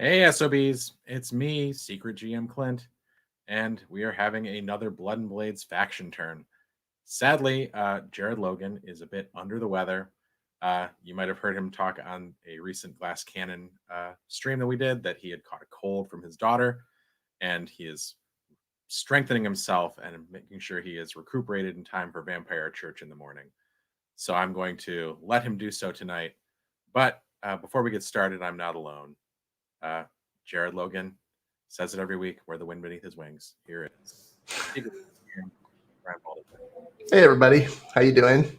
Hey SOBs, it's me, Secret GM Clint, and we are having another Blood and Blades faction turn. Sadly, Jared Logan is a bit under the weather. You might have heard him talk on a recent Glass Cannon stream that we did that he had caught a cold from his daughter, and he is strengthening himself and making sure he is recuperated in time for Vampire Church in the morning. So I'm going to let him do so tonight. But before we get started, I'm not alone. Jared Logan says it every week. We're the wind beneath his wings. Here it is. Hey everybody, how you doing?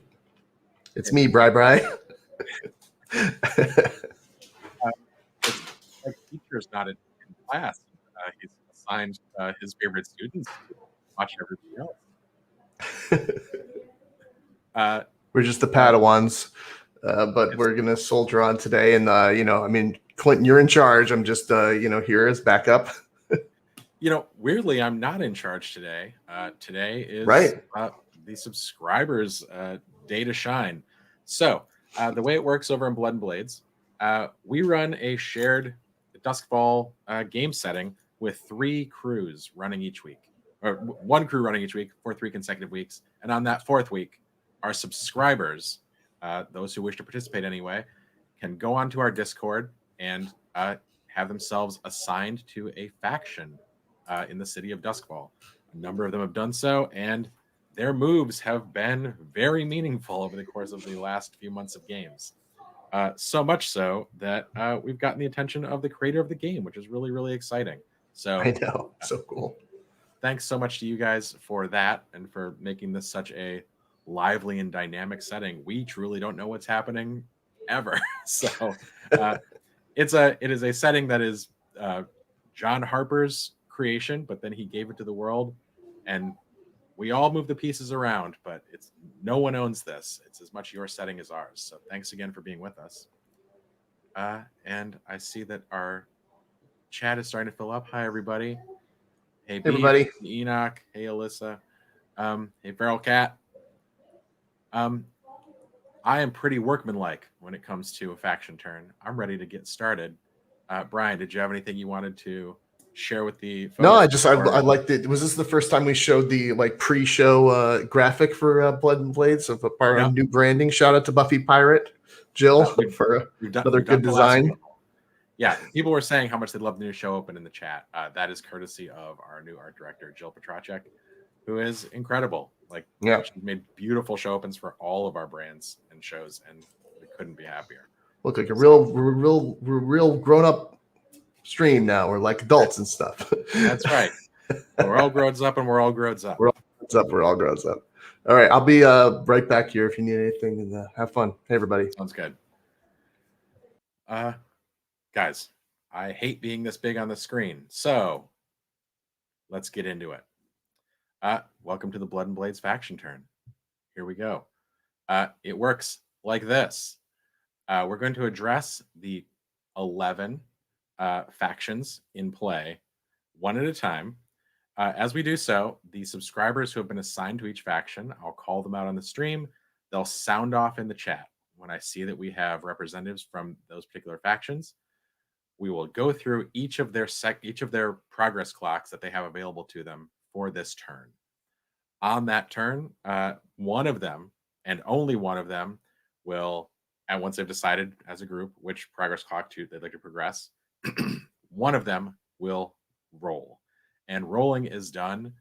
It's me, Bri. It's like teacher's not in class. He's assigned his favorite students to watch everybody else. We're just the Padawans, but we're gonna soldier on today. And Clinton, you're in charge. I'm just here as backup. Weirdly, I'm not in charge today. Today is right. The subscribers' day to shine. So the way it works over in Blood and Blades, we run a shared Duskfall game setting with 3 crews running each week, or 1 crew running each week for 3 consecutive weeks. And on that 4th week, our subscribers, those who wish to participate anyway, can go onto our Discord and have themselves assigned to a faction in the city of Duskfall. A number of them have done so, and their moves have been very meaningful over the course of the last few months of games. So much so that we've gotten the attention of the creator of the game, which is really, really exciting. So I know, so cool. Thanks so much to you guys for that and for making this such a lively and dynamic setting. We truly don't know what's happening ever. So it is a setting that is John Harper's creation, but then he gave it to the world, and we all move the pieces around, but it's no one owns this. It's as much your setting as ours. So thanks again for being with us. And I see that our chat is starting to fill up. Hi, everybody. Hey, everybody. Enoch. Hey, Alyssa. Hey, Feral Cat. I am pretty workmanlike when it comes to a faction turn. I'm ready to get started. Brian, did you have anything you wanted to share with the folks? No, I liked it. Was this the first time we showed the pre-show graphic for Blood and Blades of our new branding? Shout out to Buffy Pirate Jill for another good design. Yeah, people were saying how much they love the new show open in the chat. That is courtesy of our new art director, Jill Petracek, who is incredible. She's made beautiful show opens for all of our brands and shows, and we couldn't be happier. Look like a real grown-up stream now. We're like adults and stuff. That's right. We're all grown up, and we're all grown up. We're all grown up. All right, I'll be right back here if you need anything, and have fun. Hey, everybody. Sounds good. Guys, I hate being this big on the screen, so let's get into it. Welcome to the Blood and Blades faction turn. Here we go. It works like this. We're going to address the 11 factions in play one at a time. As we do so, the subscribers who have been assigned to each faction, I'll call them out on the stream. They'll sound off in the chat. When I see that we have representatives from those particular factions, we will go through each of their progress clocks that they have available to them for this turn. On that turn, one of them, and only one of them, will, and once they've decided as a group which progress clock they'd like to progress, one of them will roll. And rolling is done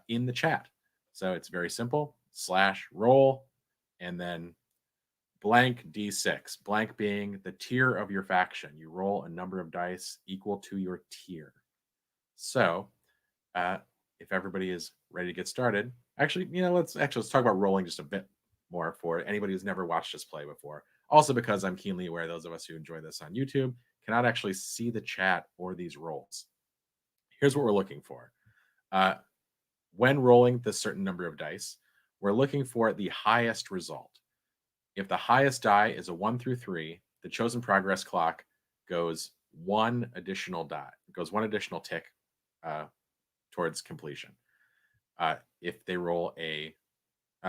in the chat. So it's very simple, /roll, and then blank D6, blank being the tier of your faction. You roll a number of dice equal to your tier. So if everybody is ready to get started, let's talk about rolling just a bit more for anybody who's never watched us play before. Also, because I'm keenly aware those of us who enjoy this on YouTube cannot actually see the chat or these rolls. Here's what we're looking for. When rolling this certain number of dice, we're looking for the highest result. If the highest die is a 1 through 3, the chosen progress clock goes one additional tick towards completion. If they roll a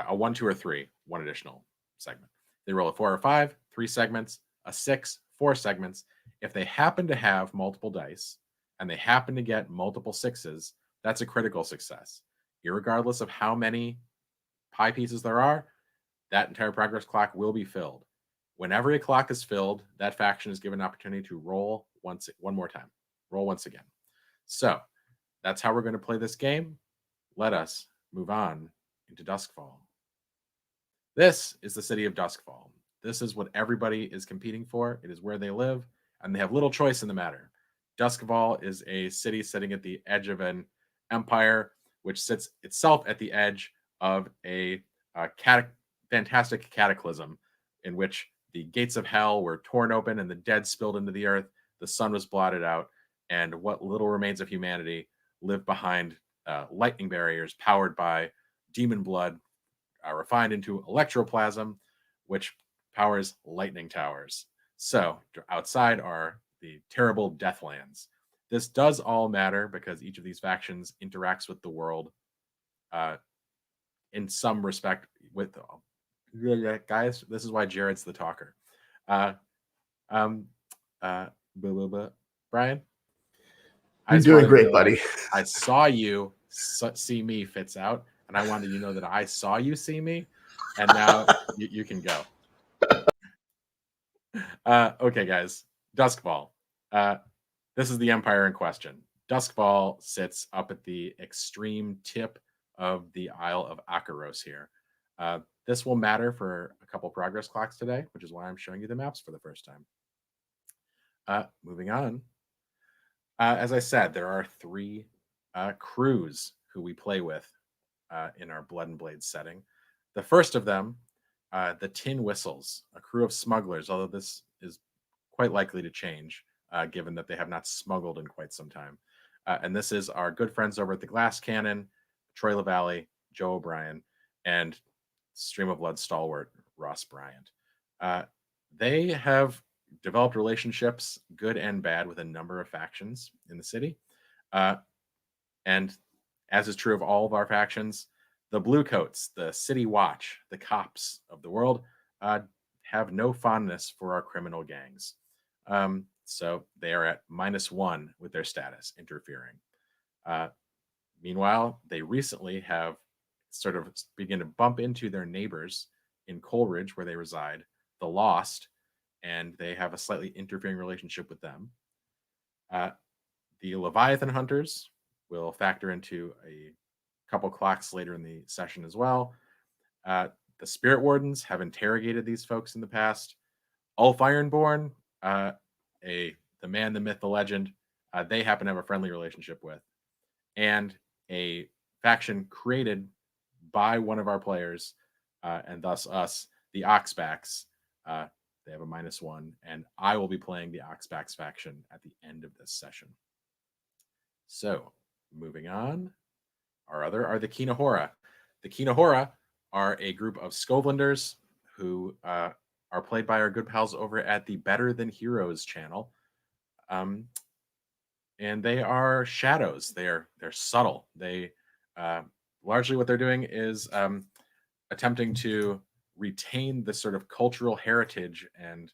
1, 2, or 3, one additional segment. They roll a 4 or 5, 3 segments, a 6, 4 segments, If they happen to have multiple dice and they happen to get multiple 6s, that's a critical success. Irregardless of how many pie pieces there are, that entire progress clock will be filled. Whenever a clock is filled, that faction is given an opportunity to roll one more time. Roll once again. So that's how we're going to play this game. Let us move on into Duskfall. This is the city of Duskfall. This is what everybody is competing for. It is where they live, and they have little choice in the matter. Duskfall is a city sitting at the edge of an empire, which sits itself at the edge of a fantastic cataclysm in which the gates of hell were torn open and the dead spilled into the earth. The sun was blotted out, and what little remains of humanity live behind lightning barriers powered by demon blood refined into electroplasm, which powers lightning towers. So outside are the terrible Deathlands. This does all matter because each of these factions interacts with the world in some respect with guys. This is why Jared's the talker. Brian, you're doing great, buddy. I saw you see me fits out, and I wanted you to know that I saw you see me, and now you can go. Okay, guys, Duskfall. This is the empire in question. Duskfall sits up at the extreme tip of the Isle of Akaros here. This will matter for a couple progress clocks today, which is why I'm showing you the maps for the first time. Moving on. As I said, there are 3 crews who we play with in our Blood and Blades setting. The first of them, the Tin Whistles, a crew of smugglers, although this is quite likely to change, given that they have not smuggled in quite some time. And this is our good friends over at the Glass Cannon, Troy LaValle, Joe O'Brien, and Stream of Blood stalwart, Ross Bryant. They have developed relationships, good and bad, with a number of factions in the city. And as is true of all of our factions, the Bluecoats, the City Watch, the cops of the world, have no fondness for our criminal gangs. So they are at -1 with their status, interfering. Meanwhile, they recently have sort of begun to bump into their neighbors in Coleridge, where they reside, the Lost, and they have a slightly interfering relationship with them. The Leviathan Hunters will factor into a couple clocks later in the session as well. The Spirit Wardens have interrogated these folks in the past. Ulf Ironborn, the man, the myth, the legend, they happen to have a friendly relationship with. And a faction created by one of our players, and thus us, the Oxbs. They have a -1, and I will be playing the Oxbs faction at the end of this session. So, moving on. Our other are the Kinahora. The Kinahora are a group of Skovlanders who are played by our good pals over at the Better Than Heroes channel. And they are shadows. They're subtle. They largely what they're doing is attempting to retain the sort of cultural heritage and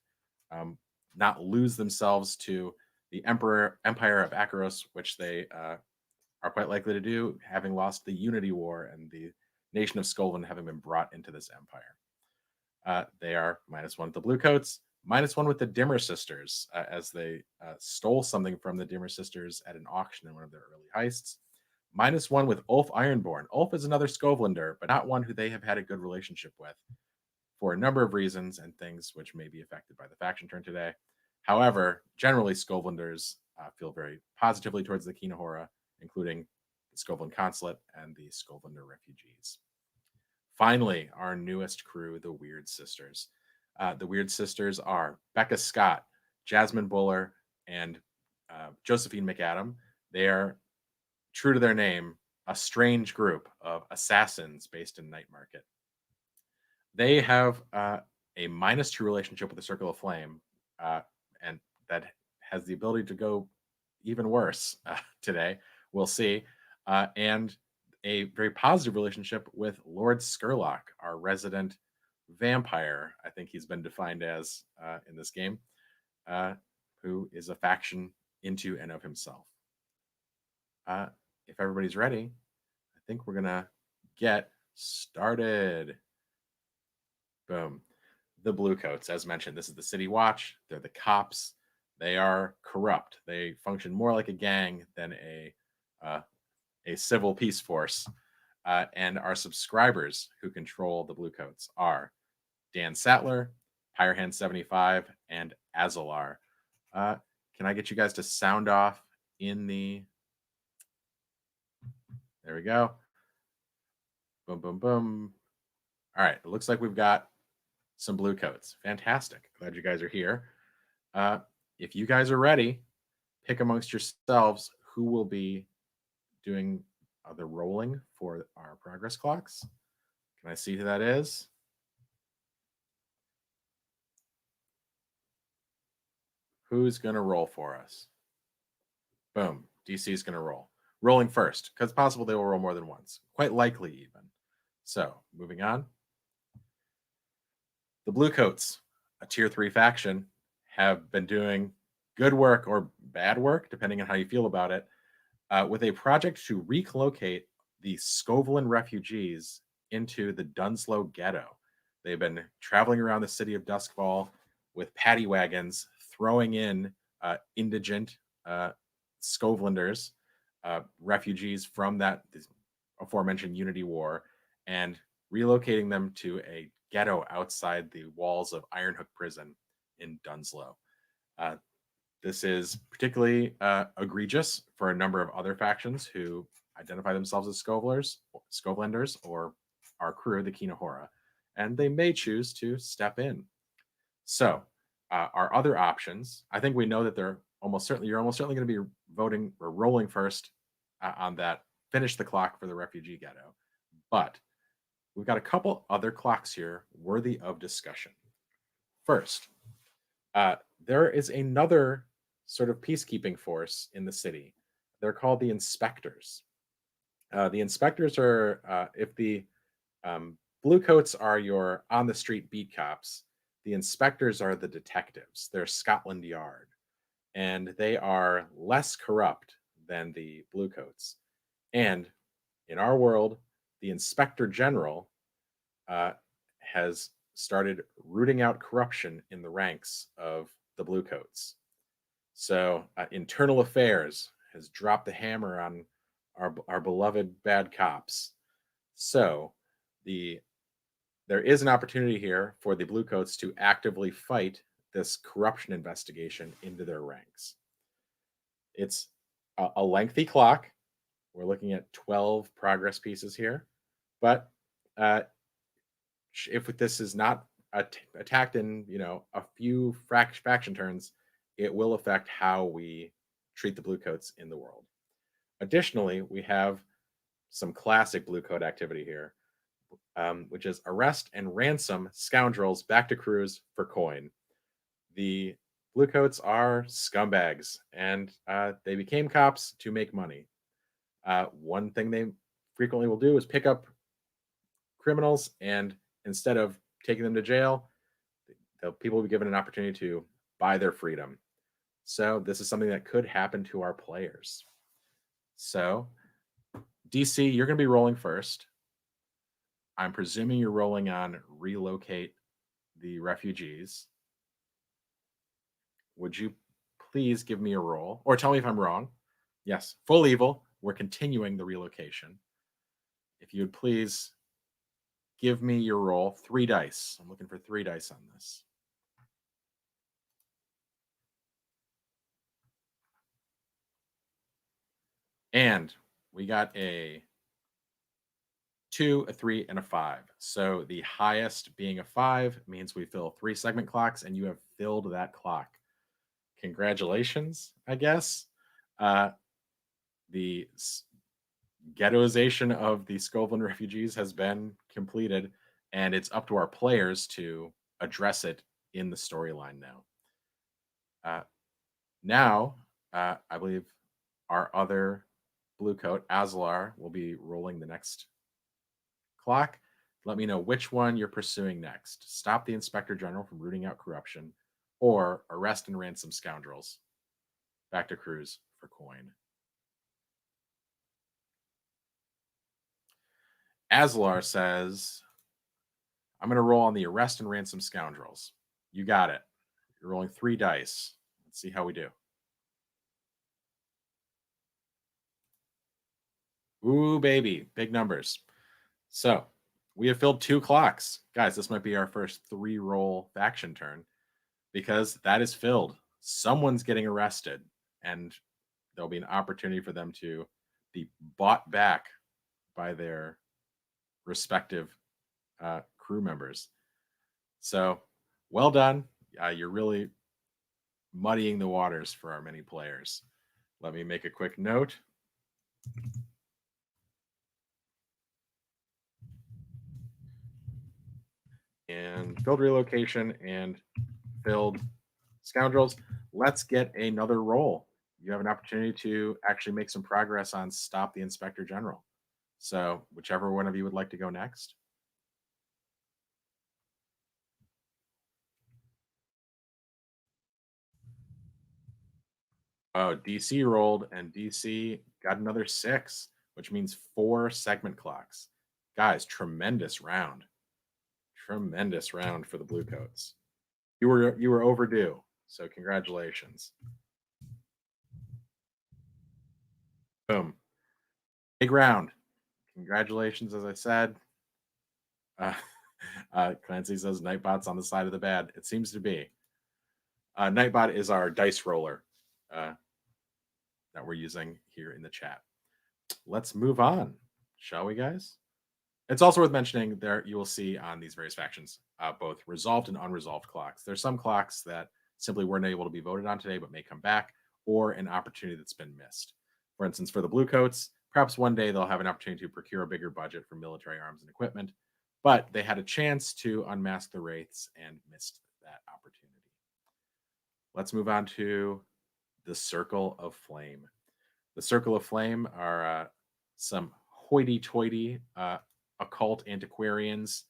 not lose themselves to the Empire of Akaros, which they are quite likely to do, having lost the Unity War and the nation of Skovland having been brought into this empire. They are -1 with the Bluecoats, -1 with the Dimmer Sisters, as they stole something from the Dimmer Sisters at an auction in one of their early heists. -1 with Ulf Ironborn. Ulf is another Skovlander, but not one who they have had a good relationship with for a number of reasons and things which may be affected by the faction turn today. However, generally, Skovlanders feel very positively towards the Kinahora, including the Skovland Consulate and the Skovlander refugees. Finally, our newest crew, the Weird Sisters. The Weird Sisters are Becca Scott, Jasmine Buller, and Josephine McAdam. They are, true to their name, a strange group of assassins based in Night Market. They have a -2 relationship with the Circle of Flame, and that has the ability to go even worse today. We'll see. And a very positive relationship with Lord Scurlock, our resident vampire. I think he's been defined as in this game. who is a faction into and of himself. If everybody's ready, I think we're gonna get started. Boom. The Bluecoats, as mentioned, this is the City Watch. They're the cops. They are corrupt. They function more like a gang than a civil peace force. And our subscribers who control the Bluecoats are Dan Sattler, Pirehand75, and Azalar. Can I get you guys to sound off in the... There we go. Boom, boom, boom. All right, it looks like we've got some Bluecoats. Fantastic. Glad you guys are here. If you guys are ready, pick amongst yourselves who will be doing the rolling for our progress clocks. Can I see who that is? Who's going to roll for us? Boom. DC is going to roll. Rolling first, because it's possible they will roll more than once. Quite likely, even. So, moving on. The Bluecoats, a tier 3 faction, have been doing good work or bad work, depending on how you feel about it, with a project to relocate the Skovlan refugees into the Dunslow ghetto. They've been traveling around the city of Duskfall with paddy wagons, throwing in indigent Skovlanders, refugees from that aforementioned Unity War, and relocating them to a ghetto outside the walls of Ironhook Prison in Dunslow. This is particularly egregious for a number of other factions who identify themselves as Skovlanders, or our crew, the Kinahora, and they may choose to step in. So, our other options, I think we know that you're almost certainly going to be voting or rolling first on that. Finish the clock for the refugee ghetto, but we've got a couple other clocks here worthy of discussion. First, there is another sort of peacekeeping force in the city. They're called the Inspectors. The Inspectors are, if the Bluecoats are your on-the-street beat cops, the Inspectors are the detectives. They're Scotland Yard, and they are less corrupt than the Bluecoats. And in our world, the Inspector General has started rooting out corruption in the ranks of the Bluecoats. So Internal Affairs has dropped the hammer on our beloved bad cops. So there is an opportunity here for the Bluecoats to actively fight this corruption investigation into their ranks. It's a lengthy clock. We're looking at 12 progress pieces here, but if this is not attacked in a few faction turns, it will affect how we treat the Bluecoats in the world. Additionally, we have some classic Bluecoat activity here, which is arrest and ransom scoundrels back to crews for coin. The Bluecoats are scumbags, and they became cops to make money. One thing they frequently will do is pick up criminals, and instead of taking them to jail, the people will be given an opportunity to buy their freedom. So this is something that could happen to our players. So, DC, you're going to be rolling first. I'm presuming you're rolling on relocate the refugees. Would you please give me a roll? Or tell me if I'm wrong. Yes, full evil. We're continuing the relocation. If you would please give me your roll. 3 dice. I'm looking for 3 dice on this. And we got a 2, a 3, and a 5. So the highest being a 5 means we fill 3 segment clocks, and you have filled that clock. Congratulations, I guess. The ghettoization of the Skovlan refugees has been completed, and it's up to our players to address it in the storyline now. I believe our other Bluecoat, Azalar, will be rolling the next clock. Let me know which one you're pursuing next. Stop the Inspector General from rooting out corruption, or arrest and ransom scoundrels. Back to Cruz for coin. Aslar says, I'm going to roll on the arrest and ransom scoundrels. You got it. You're rolling 3 dice. Let's see how we do. Ooh, baby. Big numbers. So we have filled 2 clocks. Guys, this might be our first 3-roll faction turn because that is filled. Someone's getting arrested, and there'll be an opportunity for them to be bought back by their respective crew members. So well done. You're really muddying the waters for our many players. Let me make a quick note. And filled relocation and filled scoundrels. Let's get another roll. You have an opportunity to actually make some progress on Stop the Inspector General. So whichever one of you would like to go next. Oh, DC rolled, and DC got another 6, which means 4 segment clocks. Guys, tremendous round. Tremendous round for the Bluecoats. You were overdue, so congratulations. Boom. Big round. Congratulations, as I said. Clancy says Nightbot's on the side of the bad. It seems to be. Nightbot is our dice roller that we're using here in the chat. Let's move on, shall we, guys? It's also worth mentioning there you will see on these various factions both resolved and unresolved clocks. There's some clocks that simply weren't able to be voted on today but may come back, or an opportunity that's been missed. For instance, for the Bluecoats, perhaps one day they'll have an opportunity to procure a bigger budget for military arms and equipment, but they had a chance to unmask the Wraiths and missed that opportunity. Let's move on to the Circle of Flame. The Circle of Flame are some hoity-toity occult antiquarians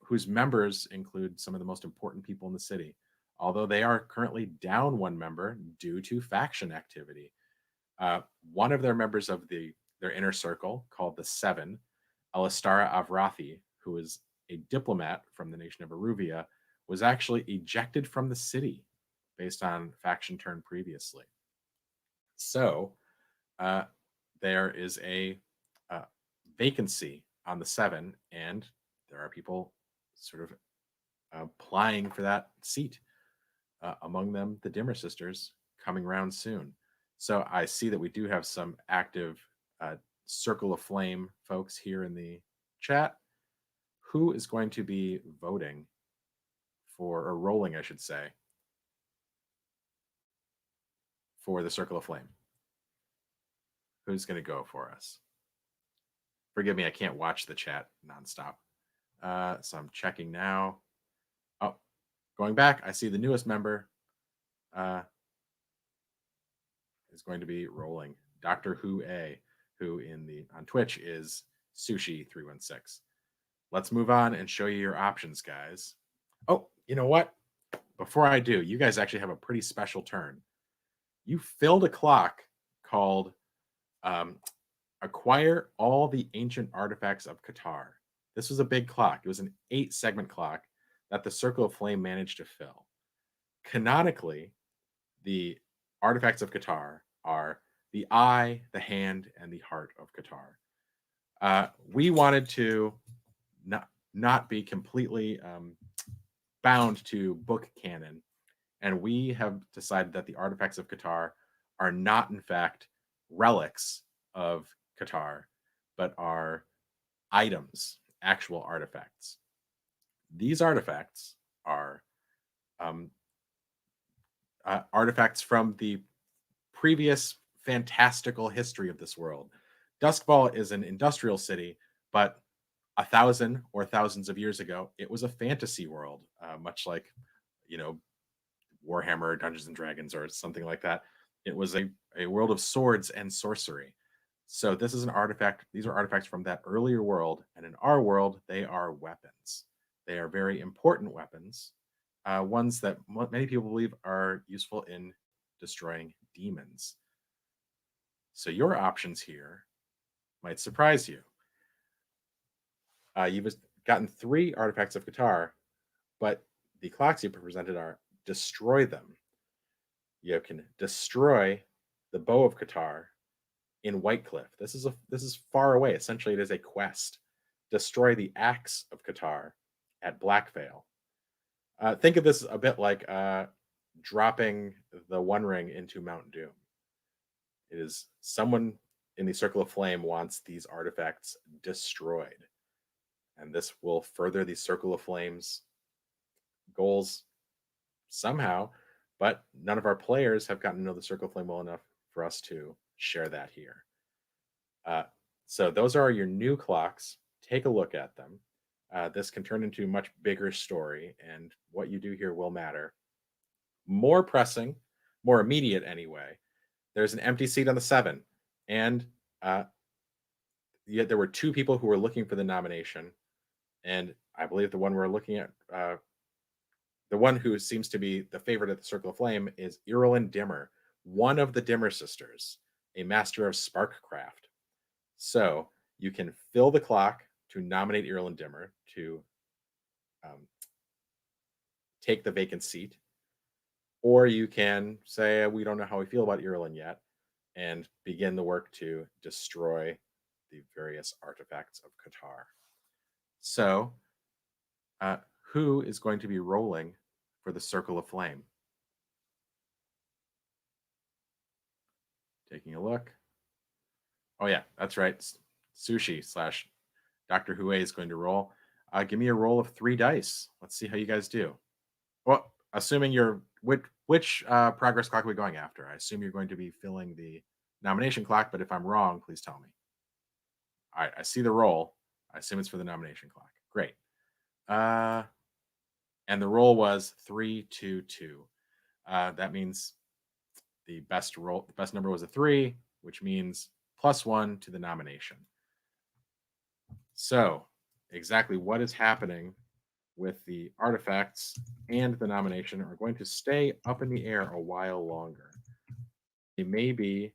whose members include some of the most important people in the city, although they are currently down 1 member due to faction activity. One of their members of their inner circle, called the Seven, Alistara Avrathi, who is a diplomat from the nation of Aruvia, was actually ejected from the city based on faction turn previously. So there is a vacancy on the 7, and there are people sort of applying for that seat. Among them, the Dimmer sisters coming around soon. So I see that we do have some active Circle of Flame folks here in the chat. Who is going to be voting for, or rolling, I should say, for the Circle of Flame? Who's going to go for us? Forgive me, I can't watch the chat nonstop. So I'm checking now. Oh, going back, I see the newest member is going to be rolling. Dr. Who A, who on Twitch is Sushi316. Let's move on and show you your options, guys. Oh, you know what? Before I do, you guys actually have a pretty special turn. You filled a clock called Acquire All the Ancient Artifacts of Qatar. This was a big clock. It was an 8-segment clock that the Circle of Flame managed to fill. Canonically, the artifacts of Qatar are the eye, the hand, and the heart of Qatar. We wanted to not be completely bound to book canon, and we have decided that the artifacts of Qatar are not, in fact, relics of Qatar, but are items, actual artifacts. These artifacts are artifacts from the previous fantastical history of this world. Duskfall is an industrial city, but 1,000 or thousands of years ago, it was a fantasy world, much like, Warhammer, Dungeons and Dragons, or something like that. It was a world of swords and sorcery. So this is an artifact. These are artifacts from that earlier world, and in our world, they are weapons. They are very important weapons, ones that many people believe are useful in destroying demons. So your options here might surprise you. You've gotten 3 artifacts of Qatar, but the clocks you presented are destroy them. You can destroy the bow of Qatar in Whitecliff. This is far away. Essentially, it is a quest. Destroy the axe of Qatar at Blackvale. Think of this a bit like dropping the One Ring into Mount Doom. It is someone in the Circle of Flame wants these artifacts destroyed, and this will further the Circle of Flame's goals somehow. But none of our players have gotten to know the Circle of Flame well enough for us to share that here. So those are your new clocks. Take a look at them. This can turn into a much bigger story, and what you do here will matter. More pressing, more immediate anyway. There's an empty seat on the 7, and yet there were 2 people who were looking for the nomination, and I believe the one we're looking at, the one who seems to be the favorite at the Circle of Flame, is Irulan Dimmer, one of the Dimmer sisters, a master of Sparkcraft. So you can fill the clock to nominate Irulan Dimmer to take the vacant seat, or you can say we don't know how we feel about Irulan yet, and begin the work to destroy the various artifacts of Qatar. So, who is going to be rolling for the Circle of Flame? Taking a look. Oh yeah, that's right. Sushi / Dr. Hue is going to roll. Give me a roll of 3 dice. Let's see how you guys do. Well, assuming you're which progress clock are we going after? I assume you're going to be filling the nomination clock, but if I'm wrong, please tell me. All right, I see the roll. I assume it's for the nomination clock. Great. And the roll was 3, 2, 2. That means the best number was a 3, which means +1 to the nomination. So, exactly what is happening with the artifacts and the nomination are going to stay up in the air a while longer. They may be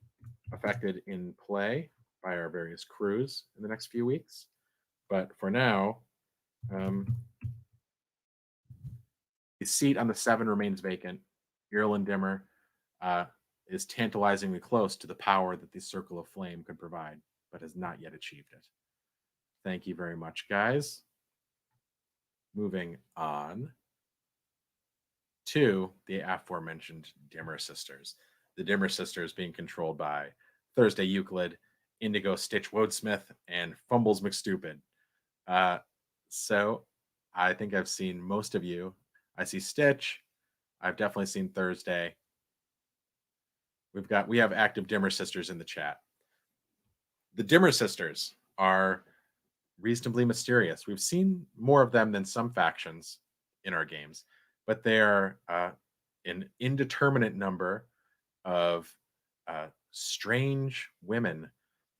affected in play by our various crews in the next few weeks, but for now, the seat on the 7 remains vacant. Irulan Dimmer is tantalizingly close to the power that the Circle of Flame could provide, but has not yet achieved it. Thank you very much, guys. Moving on to the aforementioned Dimmer Sisters. The Dimmer Sisters being controlled by Thursday Euclid, Indigo Stitch Woadsmith, and Fumbles McStupid. So I think I've seen most of you. I see Stitch. I've definitely seen Thursday. We have active Dimmer Sisters in the chat. The Dimmer Sisters are reasonably mysterious. We've seen more of them than some factions in our games, but they're an indeterminate number of strange women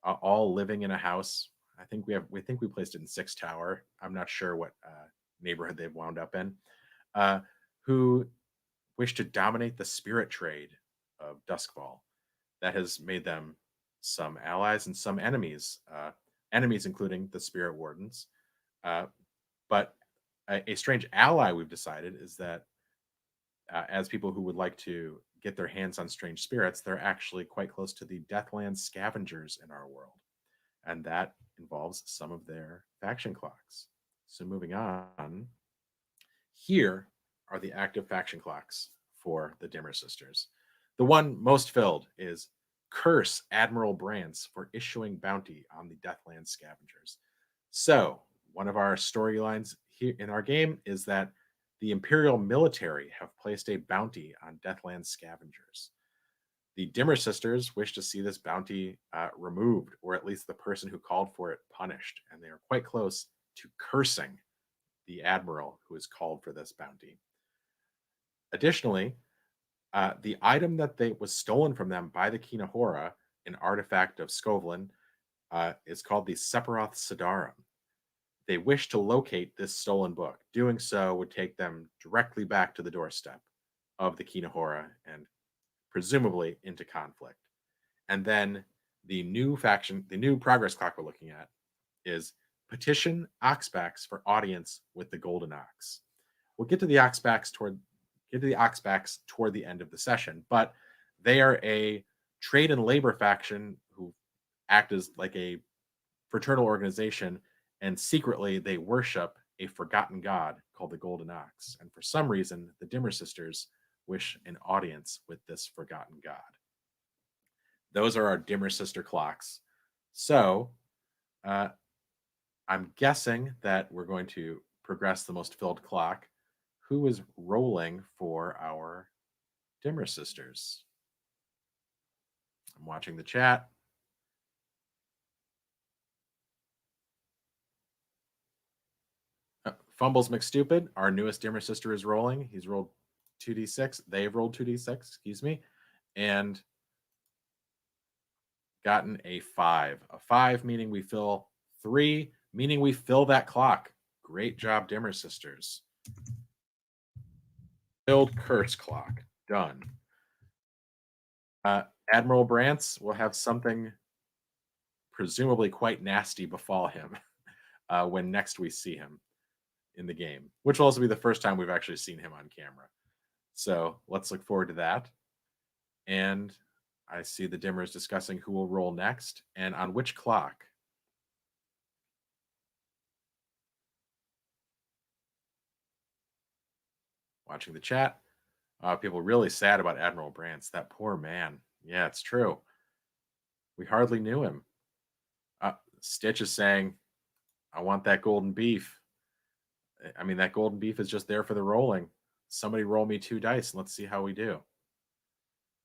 all living in a house. I think we placed it in 6 Tower. I'm not sure what neighborhood they've wound up in, who wish to dominate the spirit trade of Duskfall. That has made them some allies and some enemies. Enemies including the Spirit Wardens. But a strange ally we've decided is that as people who would like to get their hands on strange spirits, they're actually quite close to the Deathland Scavengers in our world. And that involves some of their faction clocks. So moving on, here are the active faction clocks for the Dimmer Sisters. The one most filled is Curse Admiral Brance for issuing bounty on the Deathland Scavengers. So, one of our storylines here in our game is that the Imperial military have placed a bounty on Deathland Scavengers. The Dimmer Sisters wish to see this bounty removed, or at least the person who called for it punished, and they are quite close to cursing the Admiral who has called for this bounty. Additionally, the item that was stolen from them by the Kinahora, an artifact of Skovlin, is called the Sephiroth Sidarum. they wish to locate this stolen book. Doing so would take them directly back to the doorstep of the Kinahora and presumably into conflict. And then the new faction, the new progress clock we're looking at is petition Oxbs for audience with the Golden Ox. We'll get to the Oxbs toward the end of the session, but they are a trade and labor faction who act as like a fraternal organization, and secretly they worship a forgotten god called the Golden Ox. And for some reason, the Dimmer Sisters wish an audience with this forgotten god. Those are our Dimmer Sister clocks. So I'm guessing that we're going to progress the most filled clock. Who is rolling for our Dimmer Sisters? I'm watching the chat. Fumbles McStupid, our newest Dimmer Sister, is rolling. He's rolled 2d6. They've rolled 2d6, excuse me, and gotten a 5. A 5 meaning we fill 3, meaning we fill that clock. Great job, Dimmer Sisters. Filled curse clock. Done. Admiral Brantz will have something presumably quite nasty befall him when next we see him in the game, which will also be the first time we've actually seen him on camera. So let's look forward to that. And I see the Dimmers discussing who will roll next and on which clock. Watching the chat. People really sad about Admiral Brantz. That poor man. Yeah, it's true. We hardly knew him. Stitch is saying, I want that golden beef. I mean, that golden beef is just there for the rolling. Somebody roll me 2 dice and let's see how we do.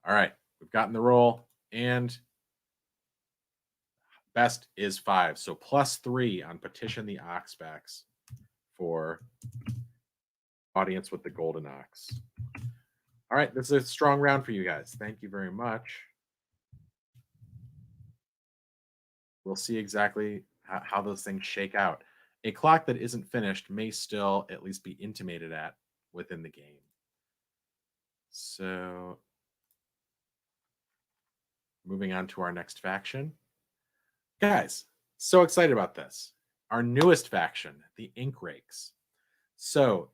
All right, we've gotten the roll, and best is 5. So +3 on petition the Oxbs for audience with the Golden Ox. All right, this is a strong round for you guys. Thank you very much. We'll see exactly how those things shake out. A clock that isn't finished may still at least be intimated at within the game. So moving on to our next faction. Guys, so excited about this. Our newest faction, the Ink Rakes. So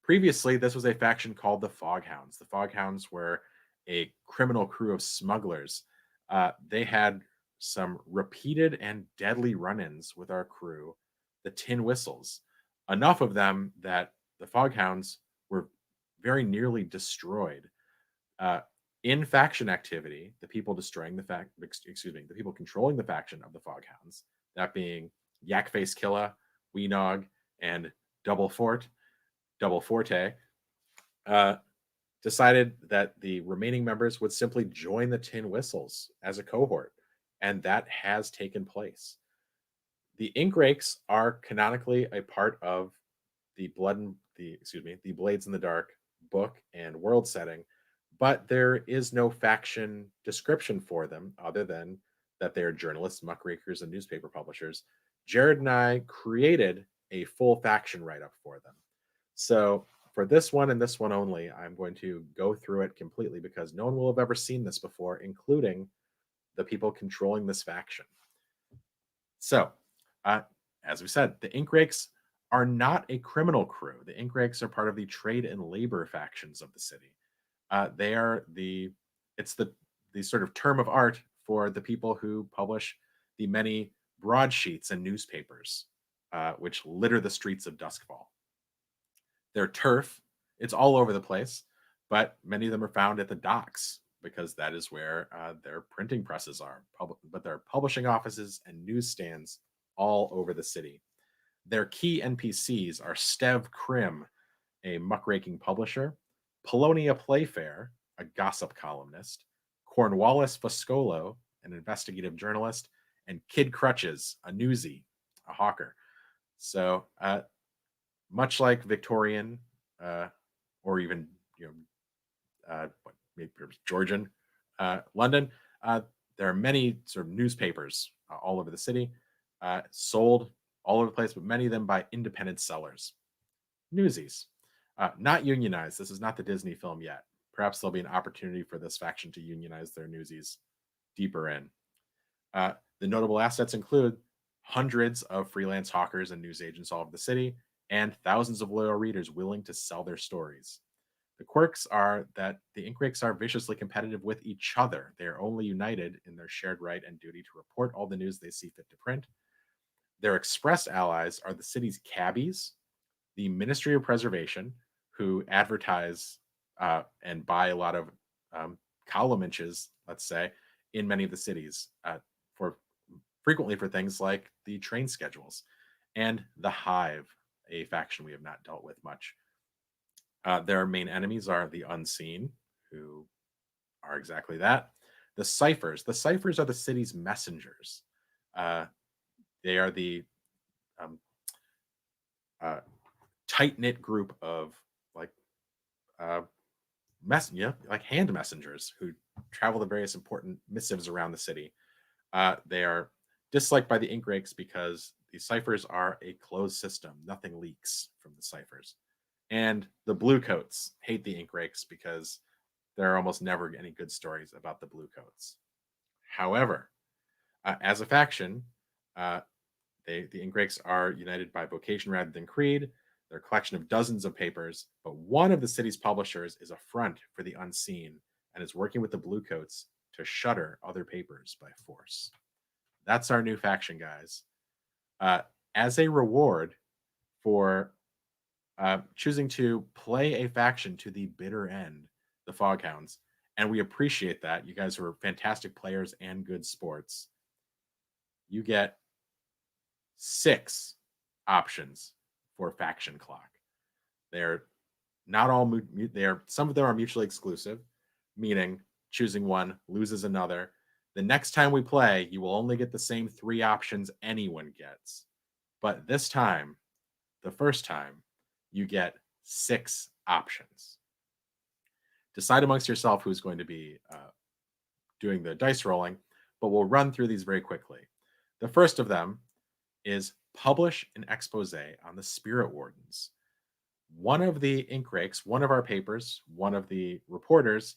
previously, this was a faction called the Foghounds. The Foghounds were a criminal crew of smugglers. They had some repeated and deadly run-ins with our crew, the Tin Whistles. Enough of them that the Foghounds were very nearly destroyed. In faction activity, the people the people controlling the faction of the Foghounds, that being Yakface Killa, Weenog, and Double Forte, decided that the remaining members would simply join the Tin Whistles as a cohort, and that has taken place. The Ink Rakes are canonically a part of the Blades in the Dark book and world setting, but there is no faction description for them other than that they are journalists, muckrakers, and newspaper publishers. Jared and I created a full faction write-up for them. So for this one and this one only, I'm going to go through it completely because no one will have ever seen this before, including the people controlling this faction. So, as we said, the Ink Rakes are not a criminal crew. The Ink Rakes are part of the trade and labor factions of the city. They are it's the sort of term of art for the people who publish the many broadsheets and newspapers which litter the streets of Duskfall. Their turf, it's all over the place, but many of them are found at the docks because that is where their printing presses are. But there are publishing offices and newsstands all over the city. Their key NPCs are Stev Krim, a muckraking publisher, Polonia Playfair, a gossip columnist, Cornwallis Foscolo, an investigative journalist, and Kid Crutches, a newsie, a hawker. So much like Victorian or even maybe Georgian London, there are many sort of newspapers all over the city sold all over the place, but many of them by independent sellers. Newsies. Not unionized. This is not the Disney film yet. Perhaps there'll be an opportunity for this faction to unionize their newsies deeper in. The notable assets include hundreds of freelance hawkers and news agents all over the city, and thousands of loyal readers willing to sell their stories. The quirks are that the Ink Rakes are viciously competitive with each other. They are only united in their shared right and duty to report all the news they see fit to print. Their express allies are the city's cabbies, the Ministry of Preservation, who advertise and buy a lot of column inches, let's say, in many of the cities for frequently for things like the train schedules, and the Hive, a faction we have not dealt with much. Their main enemies are the Unseen, who are exactly that. The Ciphers. The Ciphers are the city's messengers. They are the tight-knit group of like hand messengers who travel the various important missives around the city. They are disliked by the Ink Rakes because the ciphers are a closed system. Nothing leaks from the ciphers. And the Bluecoats hate the Ink Rakes because there are almost never any good stories about the Bluecoats. However, as a faction, the Ink Rakes are united by vocation rather than creed. They're a collection of dozens of papers, but one of the city's publishers is a front for the Unseen and is working with the Bluecoats to shutter other papers by force. That's our new faction, guys. As a reward for choosing to play a faction to the bitter end, the Foghounds, and we appreciate that. You guys are fantastic players and good sports. You get 6 options for faction clock. They're not all some of them are mutually exclusive, meaning choosing one loses another. The next time we play, you will only get the same 3 options anyone gets. But this time, the first time, you get 6 options. Decide amongst yourself who's going to be doing the dice rolling, but we'll run through these very quickly. The first of them is publish an expose on the Spirit Wardens. One of the Ink Rakes, one of our papers, one of the reporters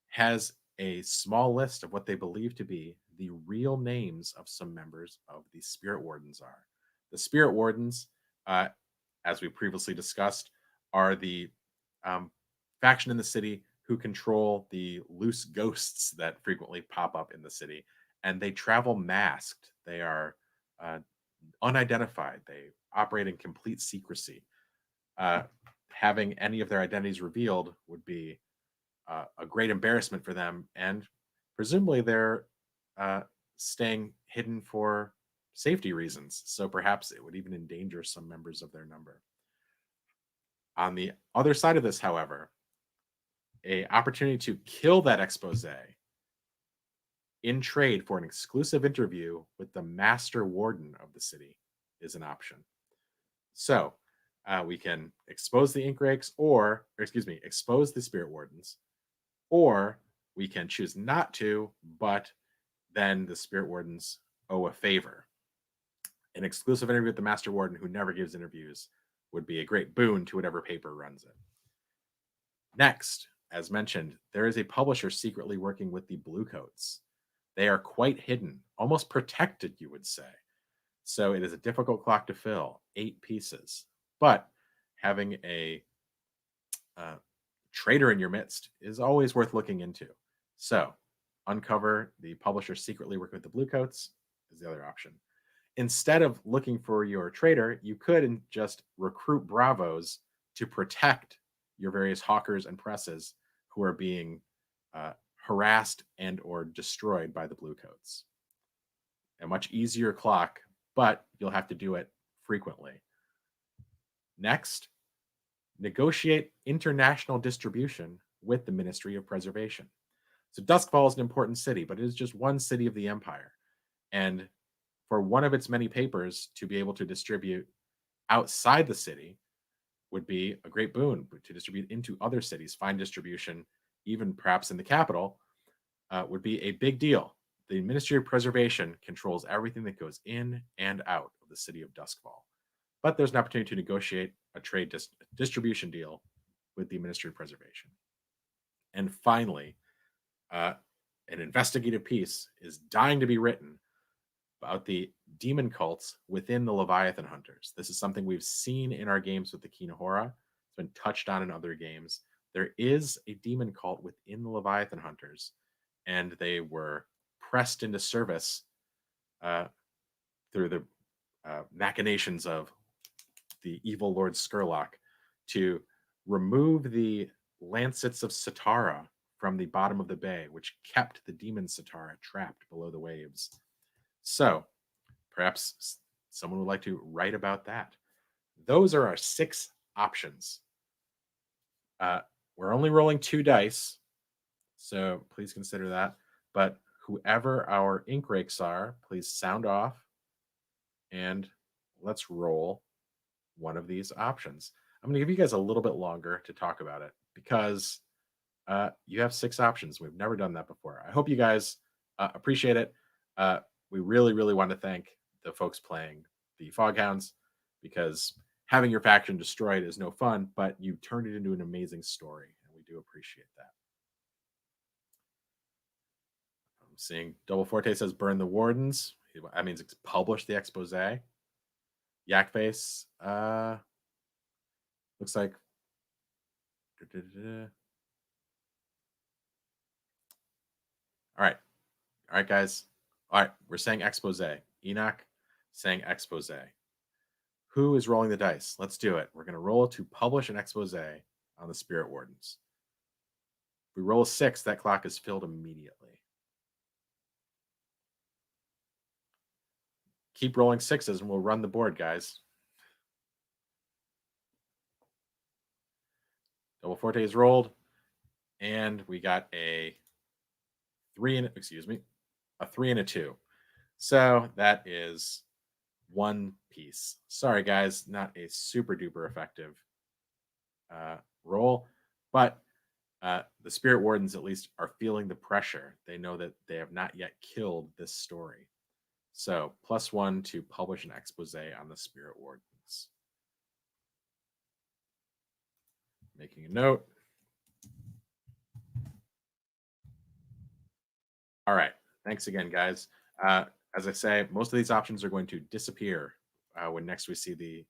has a small list of what they believe to be the real names of some members of the Spirit Wardens are. The Spirit Wardens, as we previously discussed, are the faction in the city who control the loose ghosts that frequently pop up in the city, and they travel masked. They are unidentified. They operate in complete secrecy. Having any of their identities revealed would be a great embarrassment for them, and presumably they're staying hidden for safety reasons. So perhaps it would even endanger some members of their number. On the other side of this, however, an opportunity to kill that expose in trade for an exclusive interview with the Master Warden of the city is an option. So we can expose the Ink Rakes expose the Spirit Wardens, or we can choose not to, but then the Spirit Wardens owe a favor. An exclusive interview with the Master Warden, who never gives interviews, would be a great boon to whatever paper runs it. Next, as mentioned, there is a publisher secretly working with the Bluecoats. They are quite hidden, almost protected, you would say. So it is a difficult clock to fill, 8 pieces. But having a traitor in your midst is always worth looking into. So uncover the publisher secretly working with the Bluecoats is the other option. Instead of looking for your traitor, you could just recruit bravos to protect your various hawkers and presses who are being harassed and or destroyed by the Bluecoats. A much easier clock, but you'll have to do it frequently. Next, negotiate international distribution with the Ministry of Preservation. So Duskfall is an important city, but it is just one city of the Empire. And for one of its many papers to be able to distribute outside the city would be a great boon. To distribute into other cities, find distribution, even perhaps in the capital, would be a big deal. the Ministry of Preservation controls everything that goes in and out of the city of Duskfall. But there's an opportunity to negotiate a trade distribution deal with the Ministry of Preservation. And finally, an investigative piece is dying to be written about the demon cults within the Leviathan Hunters. This is something we've seen in our games with the Kinahora. It's been touched on in other games. There is a demon cult within the Leviathan Hunters, and they were pressed into service through the machinations of the evil Lord Scurlock to remove the lancets of Satara from the bottom of the bay, which kept the demon Satara trapped below the waves. So perhaps someone would like to write about that. Those are our 6 options. We're only rolling 2 dice, so please consider that. But whoever our ink rakes are, please sound off and let's roll one of these options. I'm going to give you guys a little bit longer to talk about it because you have 6 options. We've never done that before. I hope you guys appreciate it. We really, really want to thank the folks playing the Foghounds because having your faction destroyed is no fun, but you turned it into an amazing story, and we do appreciate that. I'm seeing Double Forte says burn the Wardens. That means publish the expose. Yakface looks like all right guys, all right, we're saying expose. Enoch saying expose. Who is rolling the dice? Let's do it. We're going to roll to publish an expose on the Spirit Wardens. If we roll a 6, that clock is filled immediately. Keep rolling 6s and we'll run the board, guys. Double Forte is rolled, and we got a 3 and a 3 and a 2. So that is 1 piece. Sorry, guys, not a super duper effective roll, but the Spirit Wardens at least are feeling the pressure. They know that they have not yet killed this story. So +1 to publish an expose on the Spirit Wardens. Making a note. All right. Thanks again, guys. As I say, most of these options are going to disappear when next we see the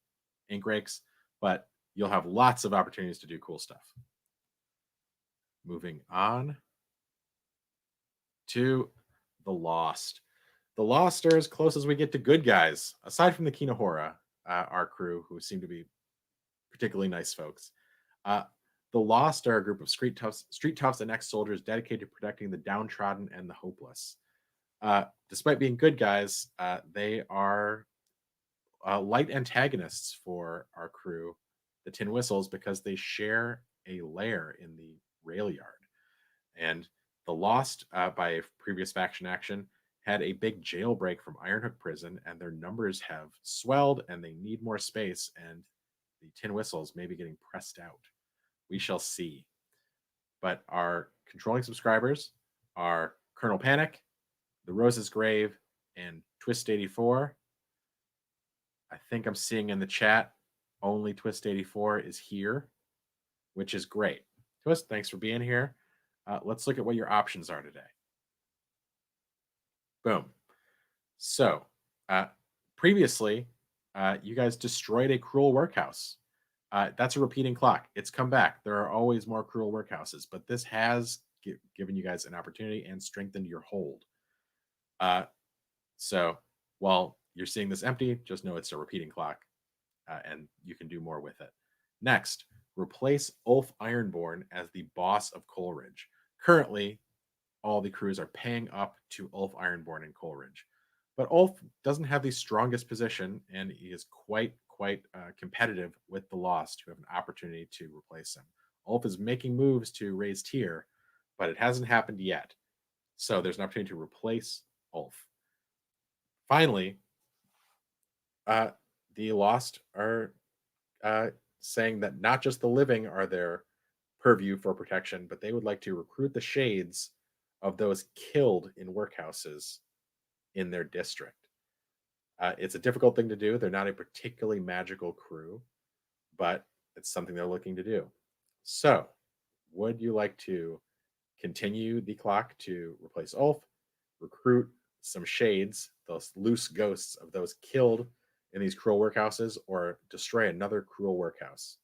ink rakes, but you'll have lots of opportunities to do cool stuff. Moving on to the Lost. The Lost are as close as we get to good guys, aside from the Kinahora, our crew, who seem to be particularly nice folks. The Lost are a group of street toughs and ex-soldiers dedicated to protecting the downtrodden and the hopeless. Despite being good guys, they are light antagonists for our crew, the Tin Whistles, because they share a lair in the rail yard. And the Lost, by a previous faction action, had a big jailbreak from Ironhook Prison, and their numbers have swelled, and they need more space, and the Tin Whistles may be getting pressed out. We shall see. But our controlling subscribers are Colonel Panic, The Rose's Grave, and Twist84. I think I'm seeing in the chat only Twist84 is here, which is great. Twist, thanks for being here. Let's look at what your options are today. Boom. So, previously, you guys destroyed a cruel workhouse. That's a repeating clock. It's come back. There are always more cruel workhouses, but this has given you guys an opportunity and strengthened your hold. So while you're seeing this empty, just know it's a repeating clock, and you can do more with it. Next, replace Ulf Ironborn as the boss of Coleridge. Currently, all the crews are paying up to Ulf Ironborn in Coleridge. But Ulf doesn't have the strongest position, and he is quite competitive with the Lost, who have an opportunity to replace him. Ulf is making moves to raise tier, but it hasn't happened yet. So there's an opportunity to replace Ulf. Finally, the Lost are saying that not just the living are their purview for protection, but they would like to recruit the Shades of those killed in workhouses in their district. It's a difficult thing to do. They're not a particularly magical crew, but it's something they're looking to do. So, would you like to continue the clock to replace Ulf, recruit some shades, those loose ghosts of those killed in these cruel workhouses, or destroy another cruel workhouse?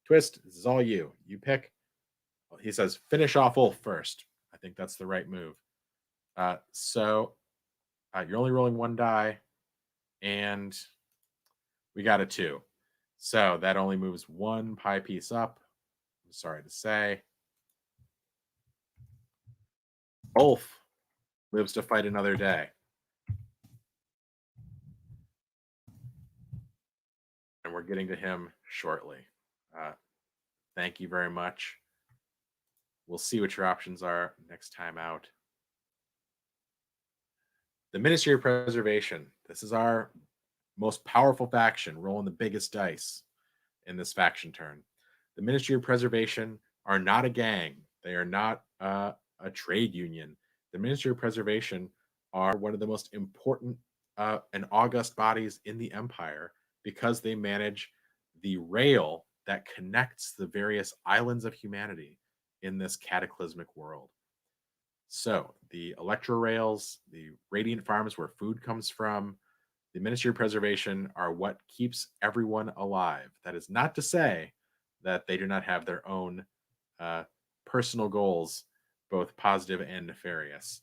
Twist, this is all you. You pick. Well, he says, finish off Ulf first. I think that's the right move. So you're only rolling one die, and we got a 2. So that only moves one pie piece up. I'm sorry to say. Ulf lives to fight another day. And we're getting to him shortly. Thank you very much. We'll see what your options are next time out. The Ministry of Preservation. This is our most powerful faction, rolling the biggest dice in this faction turn. The Ministry of Preservation are not a gang. They are not a trade union. The Ministry of Preservation are one of the most important and august bodies in the Empire because they manage the rail that connects the various islands of humanity in this cataclysmic world. So the Electro Rails, the Radiant Farms where food comes from, the Ministry of Preservation are what keeps everyone alive. That is not to say that they do not have their own personal goals, both positive and nefarious.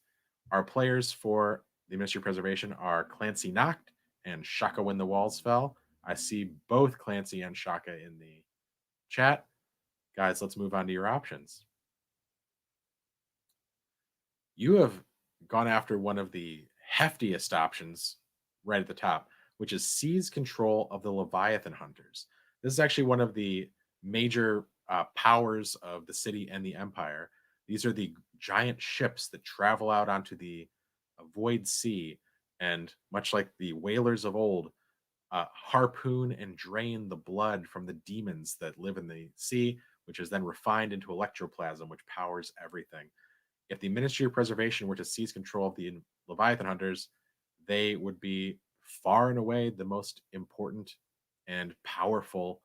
Our players for the Ministry of Preservation are Clancy Knocked and Shaka When the Walls Fell. I see both Clancy and Shaka in the chat. Guys, let's move on to your options. You have gone after one of the heftiest options right at the top, which is seize control of the Leviathan Hunters. This is actually one of the major powers of the city and the Empire. These are the giant ships that travel out onto the void sea, and much like the whalers of old, harpoon and drain the blood from the demons that live in the sea, which is then refined into electroplasm, which powers everything. If the Ministry of Preservation were to seize control of the Leviathan Hunters, they would be far and away the most important and powerful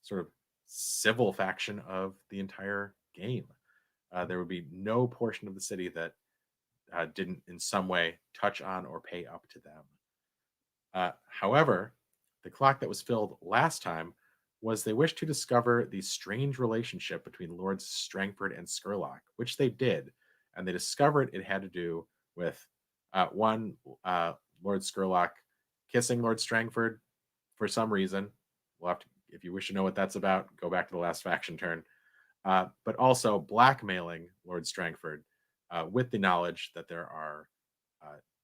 sort of civil faction of the entire game. There would be no portion of the city that didn't in some way touch on or pay up to them. However, the clock that was filled last time was they wished to discover the strange relationship between Lords Strangford and Scurlock, which they did. And they discovered it had to do with Lord Scurlock kissing Lord Strangford for some reason. We'll have to, if you wish to know what that's about, go back to the last faction turn. But also blackmailing Lord Strangford with the knowledge that there are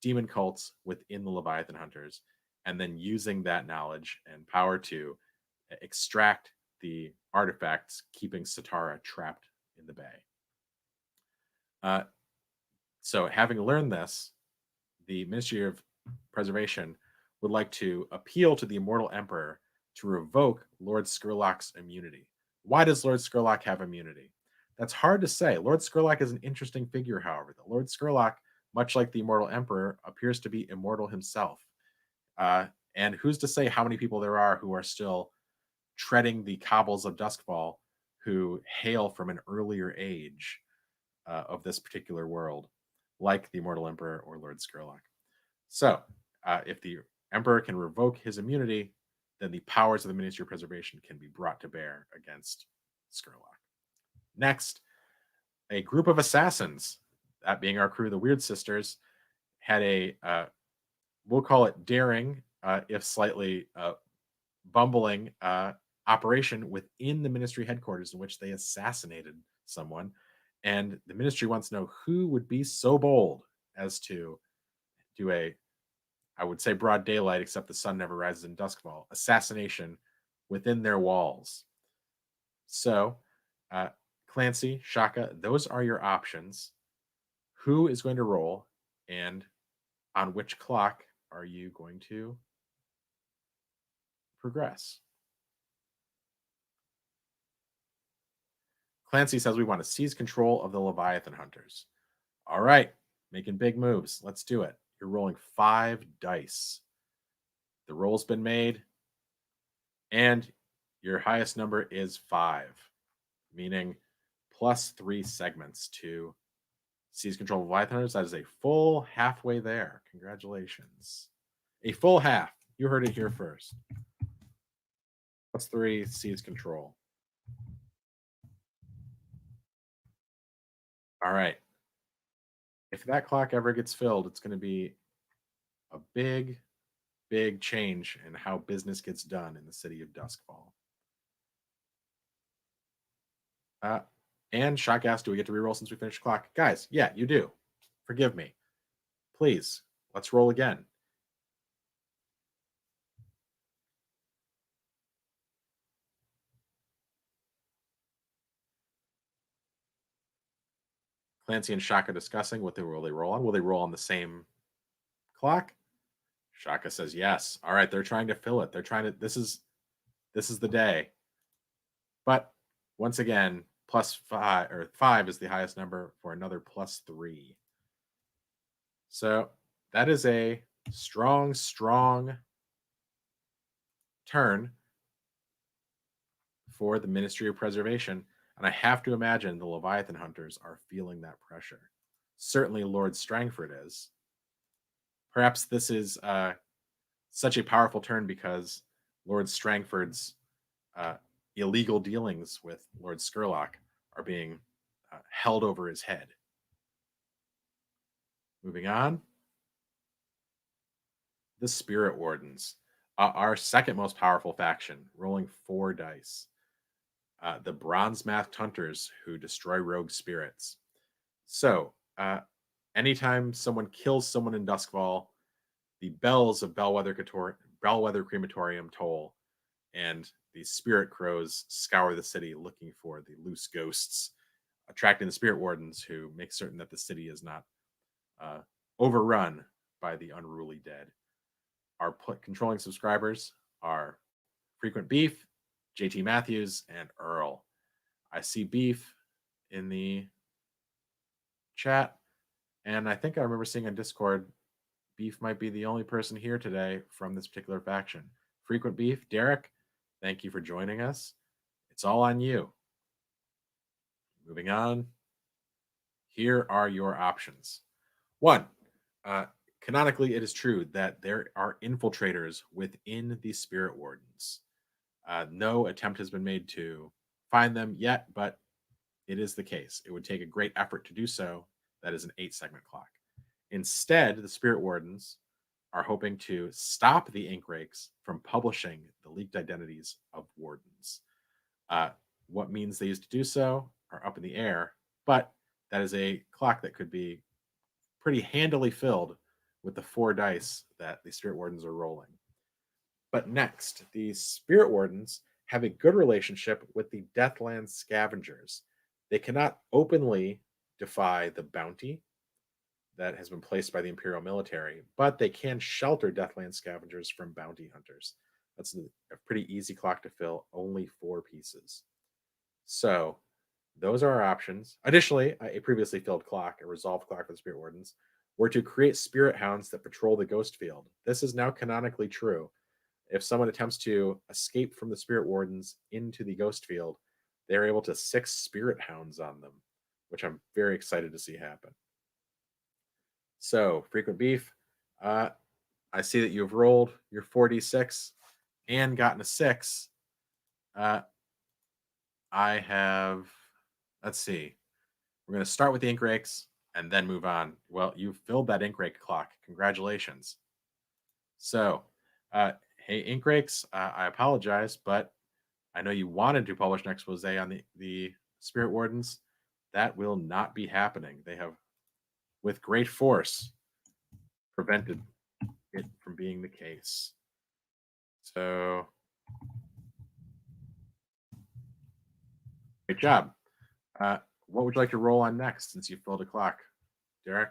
demon cults within the Leviathan Hunters, and then using that knowledge and power to extract the artifacts, keeping Satara trapped in the bay. So having learned this, the Ministry of Preservation would like to appeal to the Immortal Emperor to revoke Lord Scurlock's immunity. Why does Lord Scurlock have immunity? That's hard to say. Lord Scurlock is an interesting figure, however. The Lord Scurlock, much like the Immortal Emperor, appears to be immortal himself. And who's to say how many people there are who are still treading the cobbles of Duskfall who hail from an earlier age of this particular world, like the Immortal Emperor or Lord Scurlock. So, if the Emperor can revoke his immunity, then the powers of the Ministry of Preservation can be brought to bear against Scurlock. Next, a group of assassins, that being our crew, the Weird Sisters, had a, we'll call it daring, if slightly bumbling operation within the Ministry headquarters in which they assassinated someone. And the Ministry wants to know who would be so bold as to do a, I would say broad daylight, except the sun never rises in Duskfall, assassination within their walls. So, Clancy, Shaka, those are your options. Who is going to roll, and on which clock are you going to progress? Clancy says we want to seize control of the Leviathan Hunters. All right, making big moves. Let's do it. You're rolling 5 dice. The roll's been made, and your highest number is 5, meaning +3 segments to seize control of Leviathaners. That is a full halfway there. Congratulations. A full half. You heard it here first. +3 seize control. All right. If that clock ever gets filled, it's going to be a big, big change in how business gets done in the city of Duskfall. And Shock asked, do we get to reroll since we finished the clock? Guys, yeah, you do. Forgive me. Please, let's roll again. Clancy and Shaka discussing what will they roll on. Will they roll on the same clock? Shaka says yes. All right, they're trying to fill it. They're trying to. This is the day. But once again, +5 or 5 is the highest number for another +3. So that is a strong, strong turn for the Ministry of Preservation. And I have to imagine the Leviathan Hunters are feeling that pressure. Certainly Lord Strangford is. Perhaps this is such a powerful turn because Lord Strangford's illegal dealings with Lord Scurlock are being held over his head. Moving on. The Spirit Wardens, our second most powerful faction, rolling 4 dice. The Bronze Masked Hunters who destroy rogue spirits. So, anytime someone kills someone in Duskfall, the bells of Bellwether Crematorium toll, and the spirit crows scour the city looking for the loose ghosts, attracting the Spirit Wardens who make certain that the city is not overrun by the unruly dead. Our controlling subscribers are Frequent Beef, JT Matthews, and Earl. I see Beef in the chat, and I think I remember seeing on Discord, Beef might be the only person here today from this particular faction. Frequent Beef, Derek, thank you for joining us. It's all on you. Moving on. Here are your options. 1, canonically, it is true that there are infiltrators within the Spirit Wardens. No attempt has been made to find them yet, but it is the case. It would take a great effort to do so. That is an 8-segment clock. Instead, the Spirit Wardens are hoping to stop the Ink Rakes from publishing the leaked identities of Wardens. What means they used to do so are up in the air, but that is a clock that could be pretty handily filled with the 4 dice that the Spirit Wardens are rolling. But next, the Spirit Wardens have a good relationship with the Deathland Scavengers. They cannot openly defy the bounty that has been placed by the Imperial military, but they can shelter Deathland Scavengers from bounty hunters. That's a pretty easy clock to fill, only 4 pieces. So those are our options. Additionally, a previously filled clock, a resolved clock for the Spirit Wardens, were to create spirit hounds that patrol the ghost field. This is now canonically true. If someone attempts to escape from the Spirit Wardens into the ghost field, they're able to 6 spirit hounds on them, which I'm very excited to see happen. So, Frequent Beef, I see that you've rolled your 4d6 and gotten a 6. I have, let's see. We're going to start with the Ink Rakes and then move on. Well, you filled that Ink Rake clock. Congratulations. So, hey, Ink Rakes, I apologize, but I know you wanted to publish an expose on the Spirit Wardens. That will not be happening. They have, with great force, prevented it from being the case. So, great job. What would you like to roll on next since you filled a clock, Derek?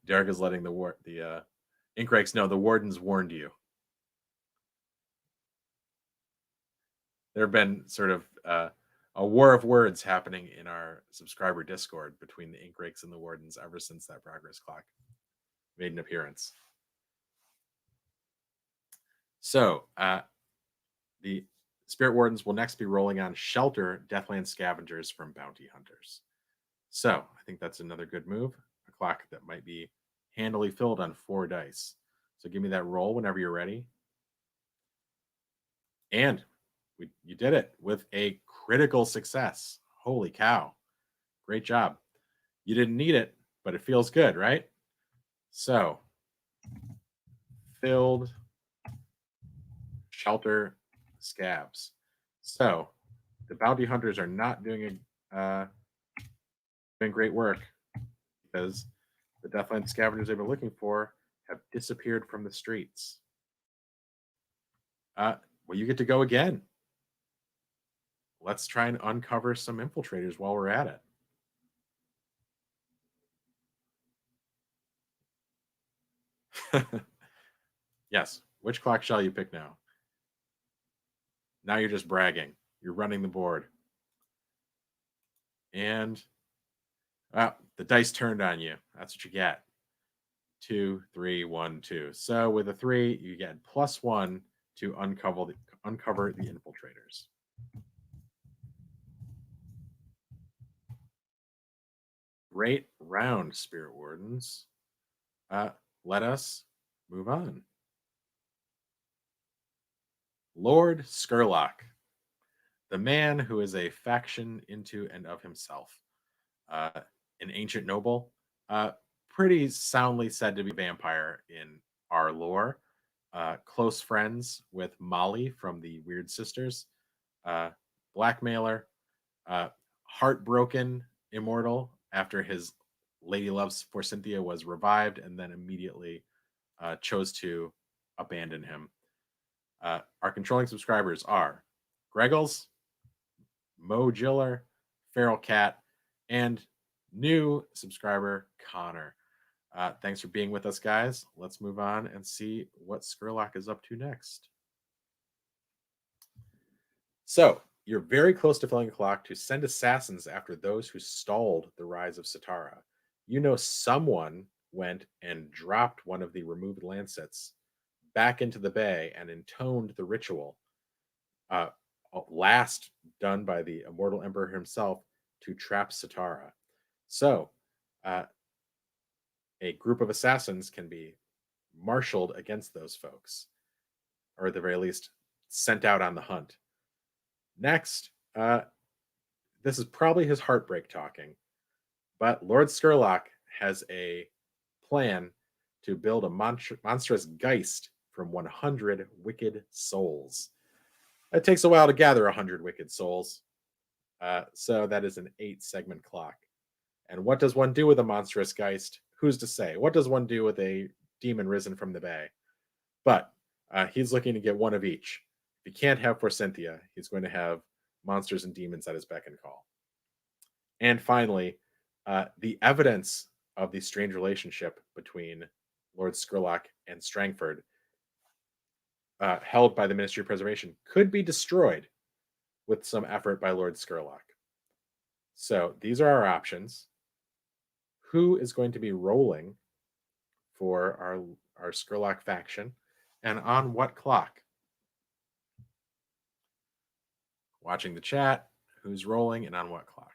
Derek is letting the Ink Rakes know the Wardens warned you. there have been sort of a war of words happening in our subscriber Discord between the Ink Rakes and the Wardens ever since that progress clock made an appearance. So the Spirit Wardens will next be rolling on Shelter Deathland Scavengers from Bounty Hunters. So I think that's another good move. A clock that might be handily filled on 4 dice. So give me that roll whenever you're ready. And you did it with a critical success. Holy cow. Great job. You didn't need it, but it feels good, right? So, filled Shelter Scabs. So, the bounty hunters are not doing great work because the Deathland Scavengers they've been looking for have disappeared from the streets. Well, you get to go again. Let's try and uncover some infiltrators while we're at it. Yes. Which clock shall you pick now? Now you're just bragging. You're running the board. And the dice turned on you. That's what you get. 2, 3, 1, 2. So with a 3, you get +1 to uncover the infiltrators. Great round, Spirit Wardens. Let us move on. Lord Scurlock, the man who is a faction into and of himself, an ancient noble, pretty soundly said to be a vampire in our lore, close friends with Molly from the Weird Sisters, blackmailer, heartbroken immortal after his lady loves for Cynthia was revived and then immediately chose to abandon him. Our controlling subscribers are Greggles, Mo Giller, Feral Cat, and new subscriber Connor. Thanks for being with us, guys. Let's move on and see what Scurlock is up to next. So, you're very close to filling a clock to send assassins after those who stalled the rise of Satara. You know someone went and dropped one of the removed lancets back into the bay and intoned the ritual, last done by the immortal emperor himself to trap Satara. So, a group of assassins can be marshaled against those folks, or at the very least, sent out on the hunt. Next, this is probably his heartbreak talking, but Lord Scurlock has a plan to build a monstrous Geist from 100 wicked souls. It takes a while to gather 100 wicked souls, so that is an 8-segment clock. And what does one do with a monstrous Geist? Who's to say? What does one do with a demon risen from the bay? But he's looking to get one of each. If he can't have Forcynthia, he's going to have monsters and demons at his beck and call. And finally, the evidence of the strange relationship between Lord Scurlock and Strangford, held by the Ministry of Preservation, could be destroyed with some effort by Lord Scurlock. So these are our options. Who is going to be rolling for our Scurlock faction, and on what clock? Watching the chat, who's rolling and on what clock?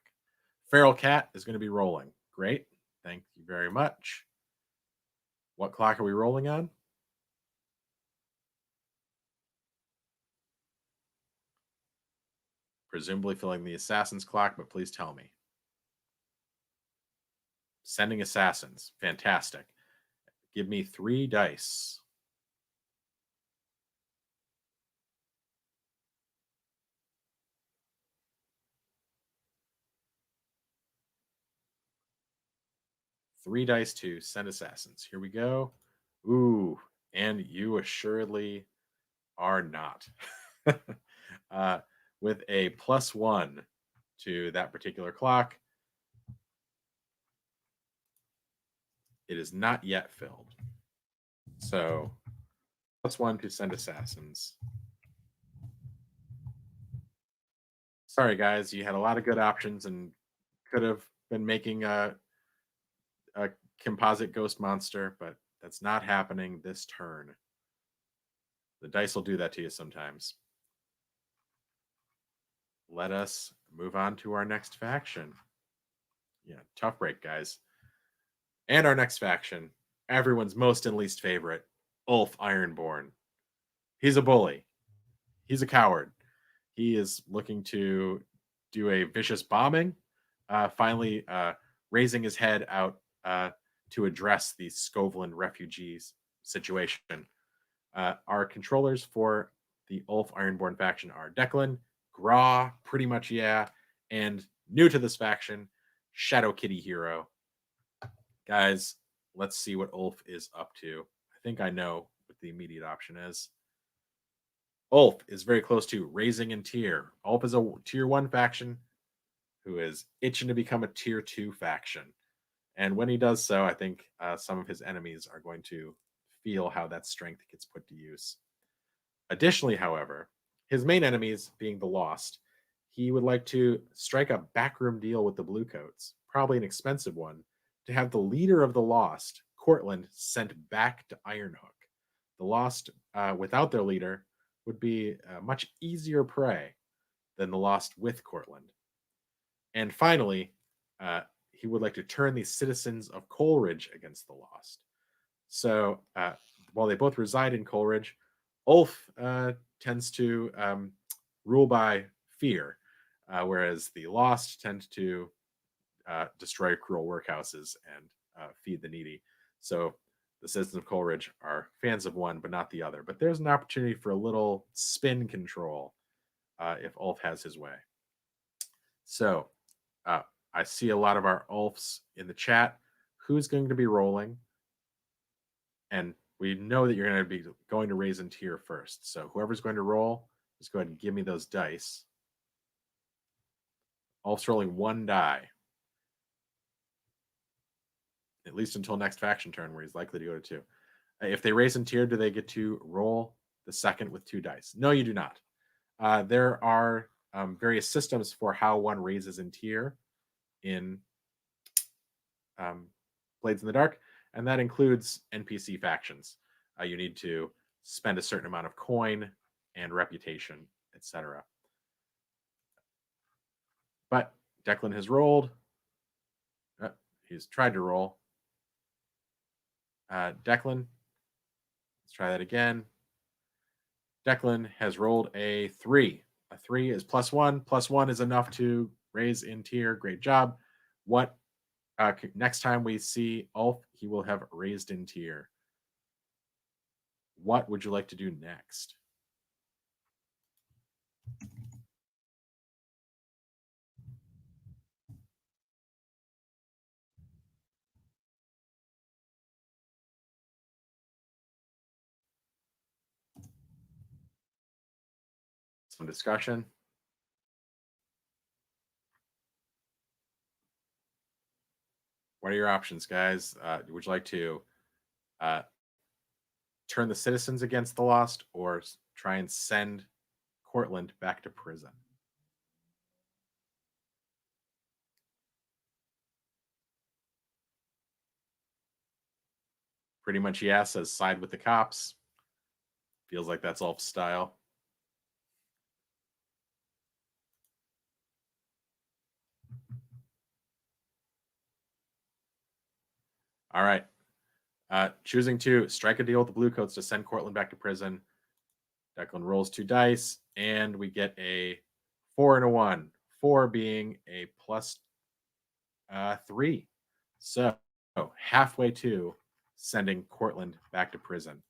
Feral Cat is going to be rolling. Great. Thank you very much. What clock are we rolling on? Presumably filling the assassin's clock, but please tell me. Sending assassins. Fantastic. Give me 3 dice. Three dice to send assassins. Here we go. Ooh, and you assuredly are not. With a +1 to that particular clock, it is not yet filled. So, +1 to send assassins. Sorry, guys. You had a lot of good options and could have been making a composite ghost monster, but that's not happening this turn. The dice will do that to you sometimes. Let us move on to our next faction. Yeah, tough break, guys. And our next faction, everyone's most and least favorite, Ulf Ironborn. He's a bully. He's a coward. He is looking to do a vicious bombing, finally raising his head out to address the Skovland refugees situation. Our controllers for the Ulf Ironborn faction are Declan, Graw, pretty much, yeah, and new to this faction, Shadow Kitty Hero. Guys, let's see what Ulf is up to. I think I know what the immediate option is. Ulf is very close to raising in tier. Ulf is a tier 1 faction who is itching to become a tier 2 faction. And when he does so, I think some of his enemies are going to feel how that strength gets put to use. Additionally, however, his main enemies being the Lost, he would like to strike a backroom deal with the Bluecoats, probably an expensive one, to have the leader of the Lost, Cortland, sent back to Ironhook. The Lost, without their leader, would be a much easier prey than the Lost with Cortland. And finally, he would like to turn the citizens of Coleridge against the Lost. So while they both reside in Coleridge, Ulf tends to rule by fear, whereas the Lost tend to destroy cruel workhouses and feed the needy. So the citizens of Coleridge are fans of one, but not the other. But there's an opportunity for a little spin control if Ulf has his way. So I see a lot of our Ulfs in the chat. Who's going to be rolling? And we know that you're going to be going to raise in tier first. So whoever's going to roll, just go ahead and give me those dice. Ulf's rolling 1 die. At least until next faction turn, where he's likely to go to 2. If they raise in tier, do they get to roll the second with 2 dice? No, you do not. There are various systems for how one raises in tier in Blades in the Dark, and that includes NPC factions. You need to spend a certain amount of coin and reputation, etc. But Declan has rolled. He's tried to roll. Declan, let's try that again. Declan has rolled a 3. A 3 is +1. +1 is enough to raise in tier. Great job. What next time we see Ulf, he will have raised in tier. What would you like to do next? Some discussion. What are your options, guys? Would you like to turn the citizens against the Lost or try and send Cortland back to prison? Pretty much, yeah, says side with the cops. Feels like that's Ulf's style. All right. Choosing to strike a deal with the Bluecoats to send Cortland back to prison. Declan rolls 2 dice, and we get a 4 and a 1. 4 being a +3. So halfway to sending Cortland back to prison.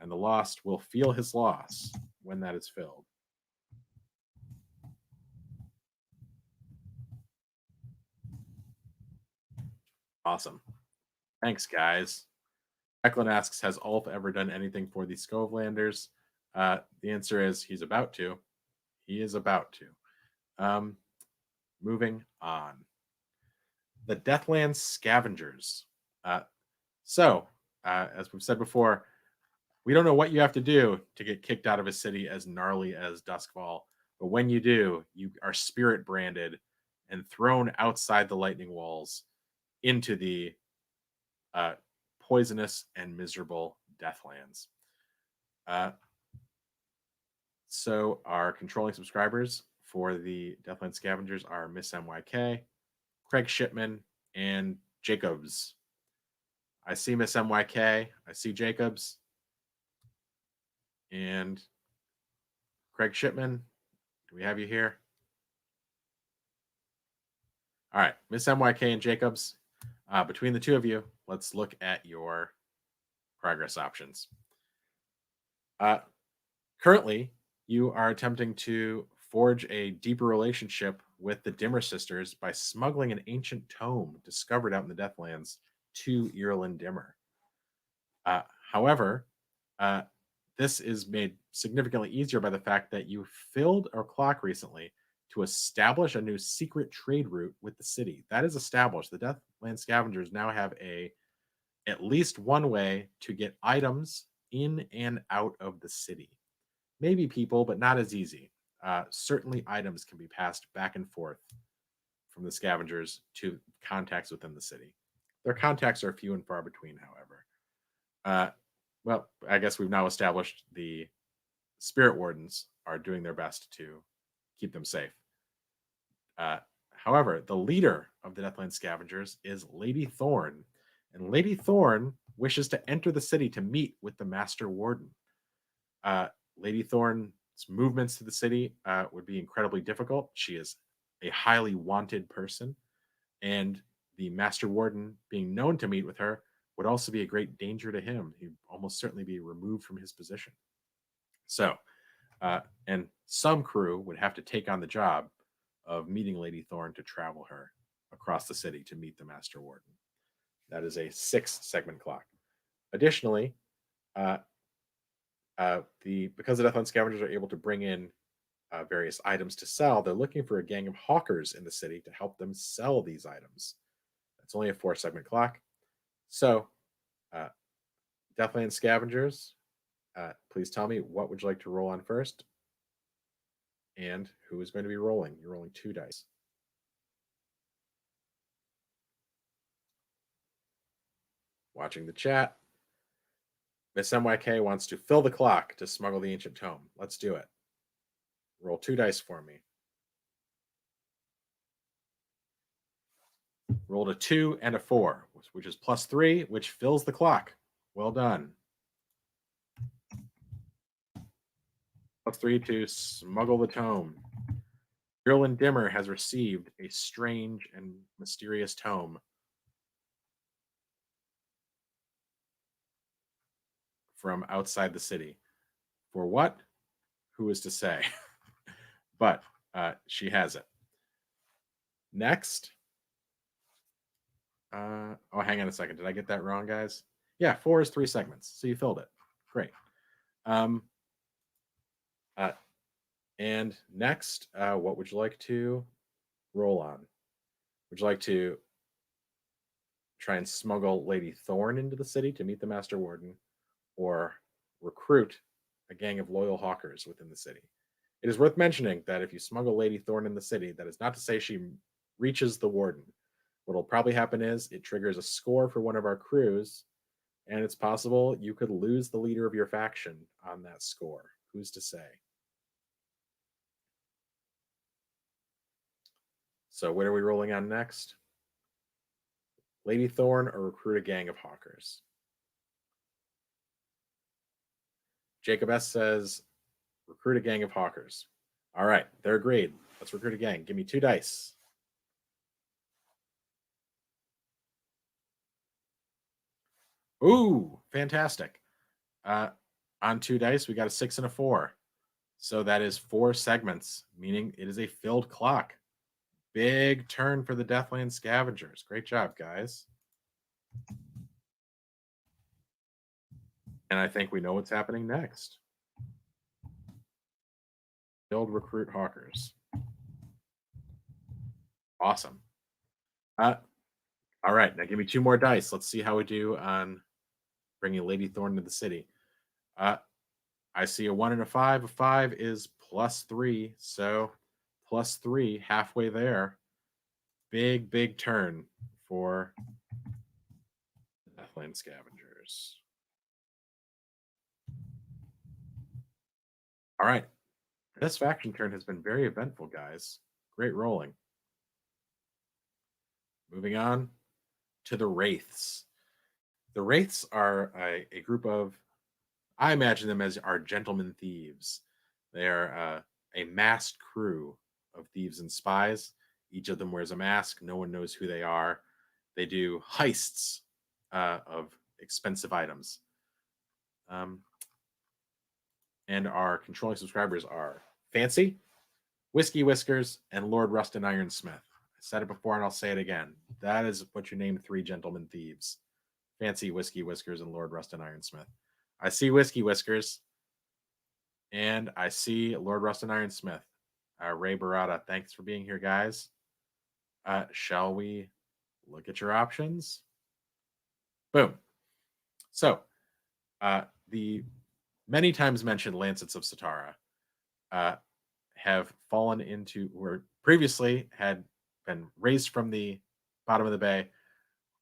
And the Lost will feel his loss when that is filled. Awesome. Thanks, guys. Declan asks, has Ulf ever done anything for the Skovlanders? The answer is he's about to. He is about to. Moving on. The Deathland Scavengers. As we've said before, we don't know what you have to do to get kicked out of a city as gnarly as Duskfall, But when you do, you are spirit branded and thrown outside the lightning walls into the poisonous and miserable Deathlands. So our controlling subscribers for the Deathland Scavengers are Miss MYK, Craig Shipman, and Jacobs. I see Miss MYK. I see Jacobs. And Craig Shipman, do we have you here? All right, Miss MYK and Jacobs, between the two of you, let's look at your progress options. Currently, you are attempting to forge a deeper relationship with the Dimmer sisters by smuggling an ancient tome discovered out in the Deathlands to Irulan Dimmer. However, this is made significantly easier by the fact that you filled a clock recently to establish a new secret trade route with the city. That is established. The Deathland Scavengers now have at least one way to get items in and out of the city. Maybe people, but not as easy. Certainly items can be passed back and forth from the Scavengers to contacts within the city. Their contacts are few and far between, however. Well, I guess we've now established the Spirit Wardens are doing their best to keep them safe. However, the leader of the Deathland Scavengers is Lady Thorn, and Lady Thorn wishes to enter the city to meet with the Master Warden. Lady Thorn's movements to the city would be incredibly difficult. She is a highly wanted person, and the Master Warden, being known to meet with her, would also be a great danger to him. He'd almost certainly be removed from his position. So, and some crew would have to take on the job of meeting Lady Thorn to travel her across the city to meet the Master Warden. That is a 6-segment clock. Additionally, because the Deathland Scavengers are able to bring in various items to sell, they're looking for a gang of hawkers in the city to help them sell these items. That's only a 4-segment clock. So, Deathland Scavengers, please tell me, what would you like to roll on first? And who is going to be rolling? You're rolling 2 dice. Watching the chat. Miss MYK wants to fill the clock to smuggle the ancient tome. Let's do it. Roll 2 dice for me. Rolled a 2 and a 4, which is +3, which fills the clock. Well done. +3 to smuggle the tome. Irulan Dimmer has received a strange and mysterious tome from outside the city. For what? Who is to say? But she has it. Next. Oh, hang on a second. Did I get that wrong, guys? Yeah, 4 is 3 segments. So you filled it. Great. And next, what would you like to roll on? Would you like to try and smuggle Lady Thorn into the city to meet the Master Warden, or recruit a gang of loyal hawkers within the city? It is worth mentioning that if you smuggle Lady Thorn in the city, that is not to say she reaches the Warden. What will probably happen is it triggers a score for one of our crews, and it's possible you could lose the leader of your faction on that score. Who's to say? So what are we rolling on next? Lady Thorn or recruit a gang of hawkers? Jacob S says, recruit a gang of hawkers. All right, they're agreed. Let's recruit a gang. Give me 2 dice. Ooh, fantastic. On 2 dice, we got a 6 and a 4. So that is 4 segments, meaning it is a filled clock. Big turn for the Deathland Scavengers. Great job, guys. And I think we know what's happening next. Build recruit hawkers. Awesome. All right, now give me 2 more dice. Let's see how we do on bringing Lady Thorn to the city. I see a 1 and a 5. A 5 is +3. So +3, halfway there. Big turn for Deathland Scavengers. All right. This faction turn has been very eventful, guys. Great rolling. Moving on to the Wraiths. The Wraiths are a group of, I imagine them as our gentlemen thieves. They are a masked crew of thieves and spies. Each of them wears a mask. No one knows who they are. They do heists of expensive items. And our controlling subscribers are Fancy, Whiskey Whiskers, and Lord Rustin Ironsmith. I said it before and I'll say it again. That is what you name 3 gentlemen thieves. Fancy, Whiskey Whiskers, and Lord Rustin Ironsmith. I see Whiskey Whiskers, and I see Lord Rustin Ironsmith. Ray Barada, thanks for being here, guys. Shall we look at your options? Boom. So, the many times mentioned Lancets of Satara have fallen into, or previously had been raised from the bottom of the bay,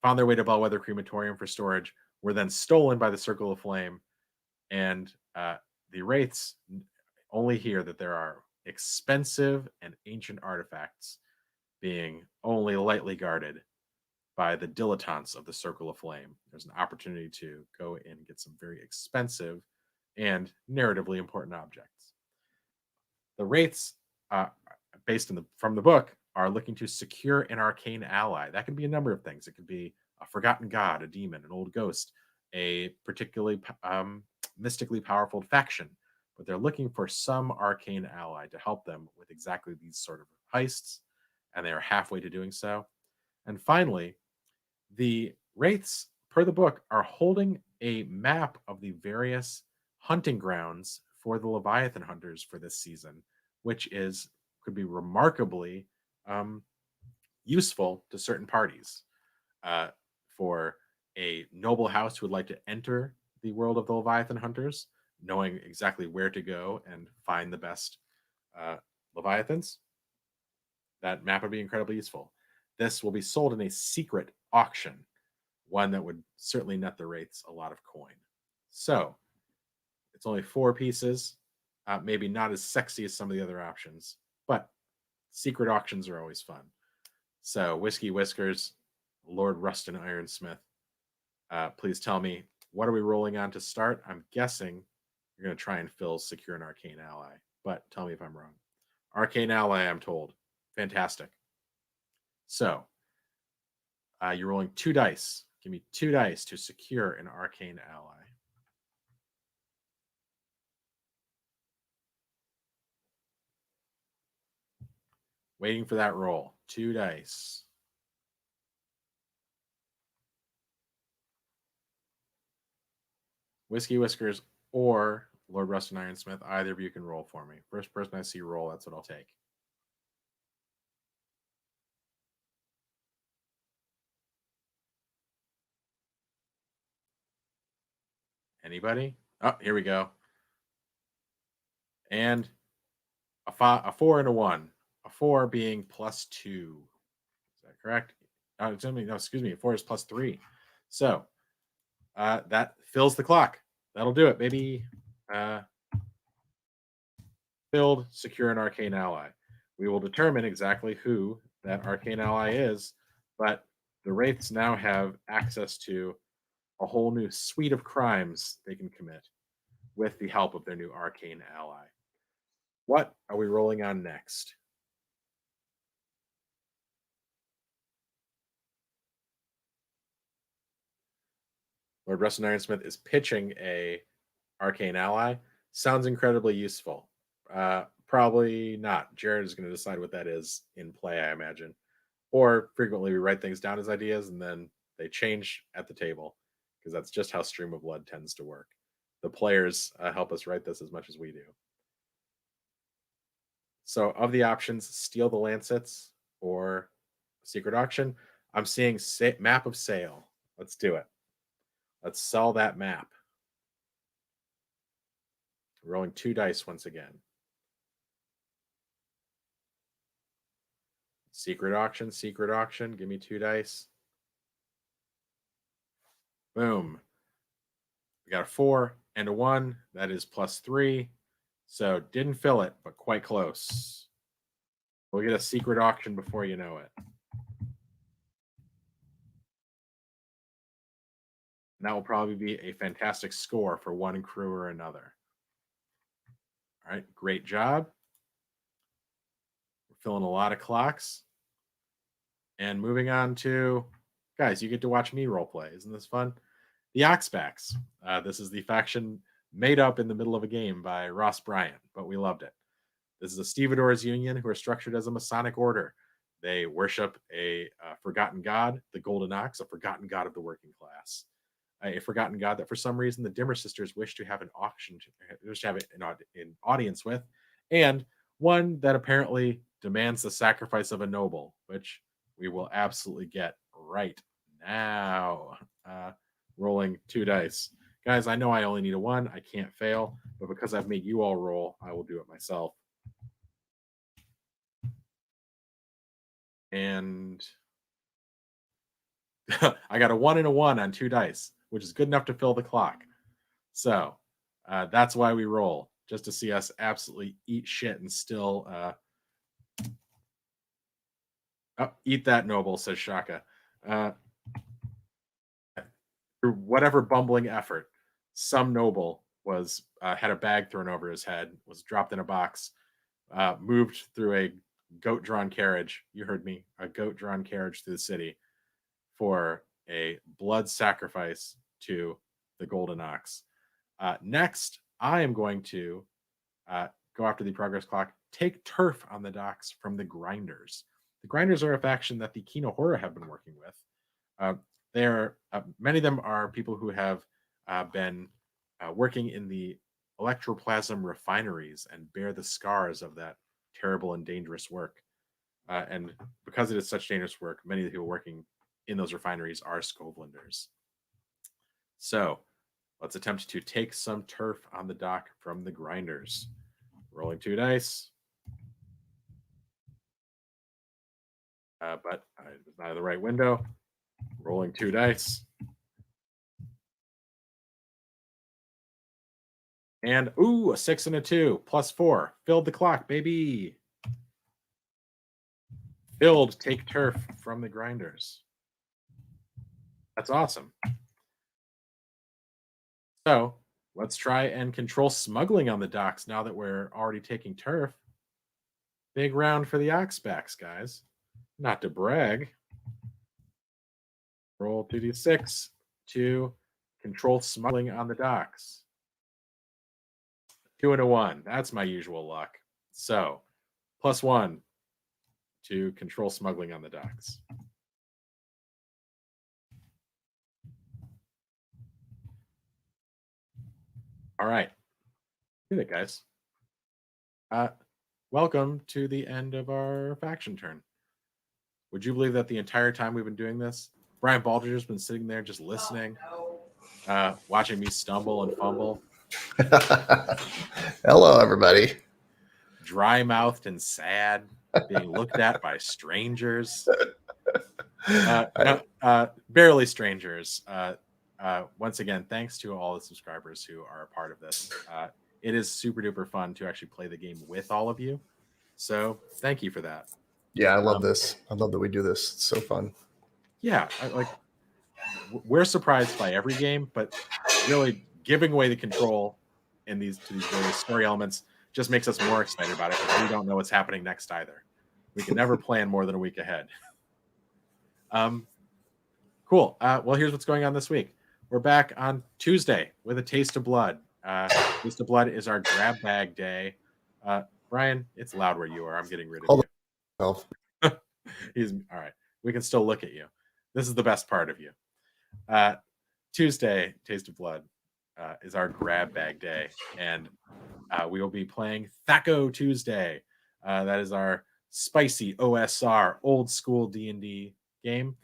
found their way to Bellwether Crematorium for storage, were then stolen by the Circle of Flame, and the Wraiths only hear that there are expensive and ancient artifacts being only lightly guarded by the dilettantes of the Circle of Flame. There's an opportunity to go in and get some very expensive and narratively important objects. The Wraiths, based from the book, are looking to secure an arcane ally. That can be a number of things. It could be a forgotten god, a demon, an old ghost, a particularly mystically powerful faction. But they're looking for some arcane ally to help them with exactly these sort of heists, and they are halfway to doing so. And finally, the Wraiths, per the book, are holding a map of the various hunting grounds for the Leviathan hunters for this season, which could be remarkably useful to certain parties. For a noble house who would like to enter the world of the Leviathan hunters, knowing exactly where to go and find the best Leviathans, that map would be incredibly useful. This will be sold in a secret auction, one that would certainly net the Wraiths a lot of coin. So it's only 4 pieces, maybe not as sexy as some of the other options, but secret auctions are always fun. So Whiskey Whiskers, Lord Rustin Ironsmith, please tell me, what are we rolling on to start? I'm guessing you're going to try and fill Secure an Arcane Ally, but tell me if I'm wrong. Arcane Ally, I'm told. Fantastic. So you're rolling 2 dice. Give me 2 dice to secure an Arcane Ally. Waiting for that roll. 2 dice. Whiskey Whiskers or Lord Rustin Ironsmith, either of you can roll for me. First person I see roll, that's what I'll take. Anybody? Oh, here we go. And a 4 and a 1. A 4 being +2. Is that correct? No, excuse me. A 4 is +3. So that fills the clock. That'll do it, baby. Build, secure an arcane ally. We will determine exactly who that arcane ally is, but the Wraiths now have access to a whole new suite of crimes they can commit with the help of their new arcane ally. What are we rolling on next? Lord Rustin Ironsmith is pitching a arcane ally. Sounds incredibly useful. Probably not. Jared is going to decide what that is in play, I imagine. Or frequently we write things down as ideas and then they change at the table, because that's just how Stream of Blood tends to work. The players help us write this as much as we do. So of the options, steal the Lancets or secret auction, I'm seeing map of sale. Let's do it. Let's sell that map. Rolling 2 dice once again. Secret auction, secret auction. Give me 2 dice. Boom. We got a 4 and a 1. That is +3. So didn't fill it, but quite close. We'll get a secret auction before you know it. And that will probably be a fantastic score for one crew or another. All right, great job. We're filling a lot of clocks. And moving on to, guys, you get to watch me roleplay. Isn't this fun? The Oxbs. This is the faction made up in the middle of a game by Ross Bryant, but we loved it. This is a stevedores union who are structured as a Masonic order. They worship a forgotten god, the Golden Ox, a forgotten god of the working class. A forgotten god that for some reason the Dimmer sisters wish to have an audience with, and one that apparently demands the sacrifice of a noble, which we will absolutely get right now. Rolling 2 dice. Guys, I know I only need a 1. I can't fail, but because I've made you all roll, I will do it myself. And I got a 1 and a 1 on 2 dice, which is good enough to fill the clock. So that's why we roll, just to see us absolutely eat shit and still eat that noble, says Shaka. Through whatever bumbling effort, some noble was had a bag thrown over his head, was dropped in a box, moved through a goat-drawn carriage. You heard me, a goat-drawn carriage through the city for a blood sacrifice to the Golden Ox. Next, I am going to go after the progress clock, take turf on the docks from the Grinders. The Grinders are a faction that the Kino Horror have been working with. Many of them are people who have been working in the electroplasm refineries and bear the scars of that terrible and dangerous work. And because it is such dangerous work, many of the people working in those refineries are Skovlanders. So let's attempt to take some turf on the dock from the Grinders. Rolling 2 dice. But it's not in the right window. Rolling 2 dice. And, a 6 and a 2, +4. Filled the clock, baby. Filled, take turf from the Grinders. That's awesome. So let's try and control smuggling on the docks now that we're already taking turf. Big round for the Oxbs, guys. Not to brag. Roll 2d6 to control smuggling on the docks. 2 and a 1. That's my usual luck. So +1 to control smuggling on the docks. All right. Do it, guys. Welcome to the end of our faction turn. Would you believe that the entire time we've been doing this, Brian Balder's been sitting there just listening, watching me stumble and fumble. Hello, everybody. Dry-mouthed and sad, being looked at by strangers. Barely strangers. Once again, thanks to all the subscribers who are a part of this. It is super duper fun to actually play the game with all of you. So thank you for that. Yeah, I love this. I love that we do this. It's so fun. Yeah, we're surprised by every game, but really giving away the control in these various story elements just makes us more excited about it because we don't know what's happening next either. We can never plan more than a week ahead. Cool. Well, here's what's going on this week. We're back on Tuesday with a Taste of Blood. Taste of Blood is our grab bag day. Brian, it's loud where you are. I'm getting rid of you. He's all right. We can still look at you. This is the best part of you. Tuesday, Taste of Blood is our grab bag day, and we will be playing Thaco Tuesday. That is our spicy OSR old school D&D game.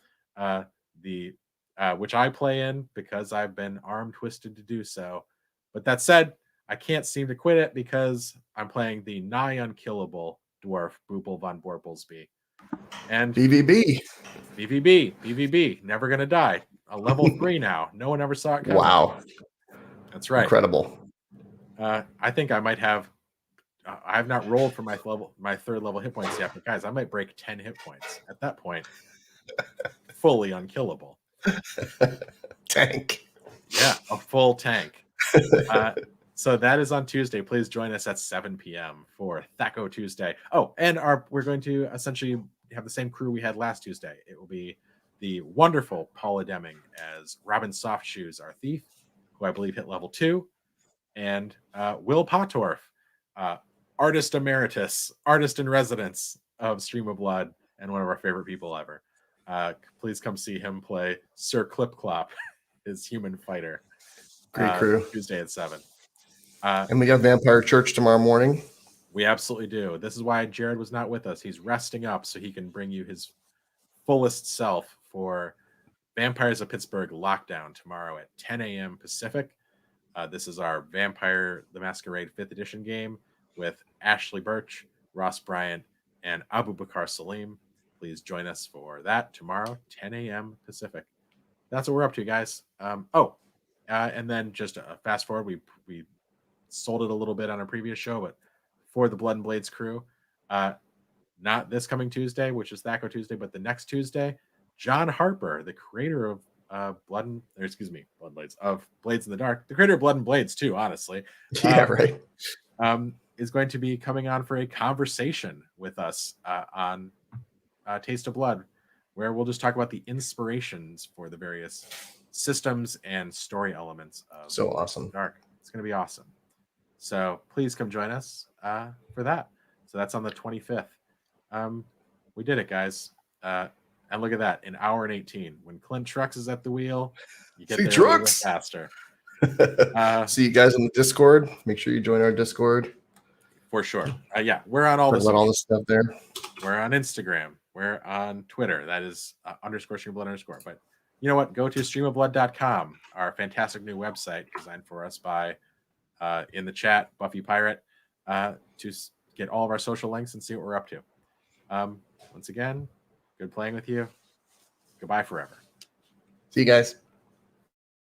Which I play in because I've been arm twisted to do so. But that said, I can't seem to quit it because I'm playing the nigh unkillable dwarf Booble von Borplesby. And BVB, never gonna die. A level 3 now. No one ever saw it coming. Wow. That's right. Incredible. I think I might have I have not rolled for my third level hit points yet, but guys, I might break 10 hit points. At that point, fully unkillable. Tank. Yeah, a full tank. So that is on Tuesday. Please join us at 7 p.m. for Thaco Tuesday. Oh, and we're going to essentially have the same crew we had last Tuesday. It will be the wonderful Paula Deming as Robin Softshoes, our thief, who I believe hit level 2, and Will Pottorff, artist emeritus, artist in residence of Stream of Blood, and one of our favorite people ever. Please come see him play Sir Clip-Clop, his human fighter. Great crew. Tuesday at 7. And we got Vampire Church tomorrow morning. We absolutely do. This is why Jared was not with us. He's resting up so he can bring you his fullest self for Vampires of Pittsburgh Lockdown tomorrow at 10 a.m. Pacific. This is our Vampire the Masquerade 5th edition game with Ashley Birch, Ross Bryant, and Abu Bakar Salim. Please join us for that tomorrow, 10 a.m. Pacific. That's what we're up to, guys. And then just a fast forward, we sold it a little bit on a previous show, but for the Blood and Blades crew, not this coming Tuesday, which is Thaco Tuesday, but the next Tuesday, John Harper, the creator of Blood and Blades, of Blades in the Dark, the creator of Blood and Blades too, honestly. Yeah, right. Is going to be coming on for a conversation with us on Taste of Blood, where we'll just talk about the inspirations for the various systems and story elements of So awesome. Dark. It's going to be awesome. So please come join us for that. So that's on the 25th. We did it, guys. And look at that, an hour and 18. When Clint Trucks is at the wheel, you get there a little bit faster. See you guys on the Discord. Make sure you join our Discord. For sure. Yeah, we're on all the stuff there. We're on Instagram. We're on Twitter. That is _streamblood_. But you know what? Go to streamofblood.com, our fantastic new website designed for us by, in the chat, Buffy Pirate, to get all of our social links and see what we're up to. Once again, good playing with you. Goodbye forever. See you guys.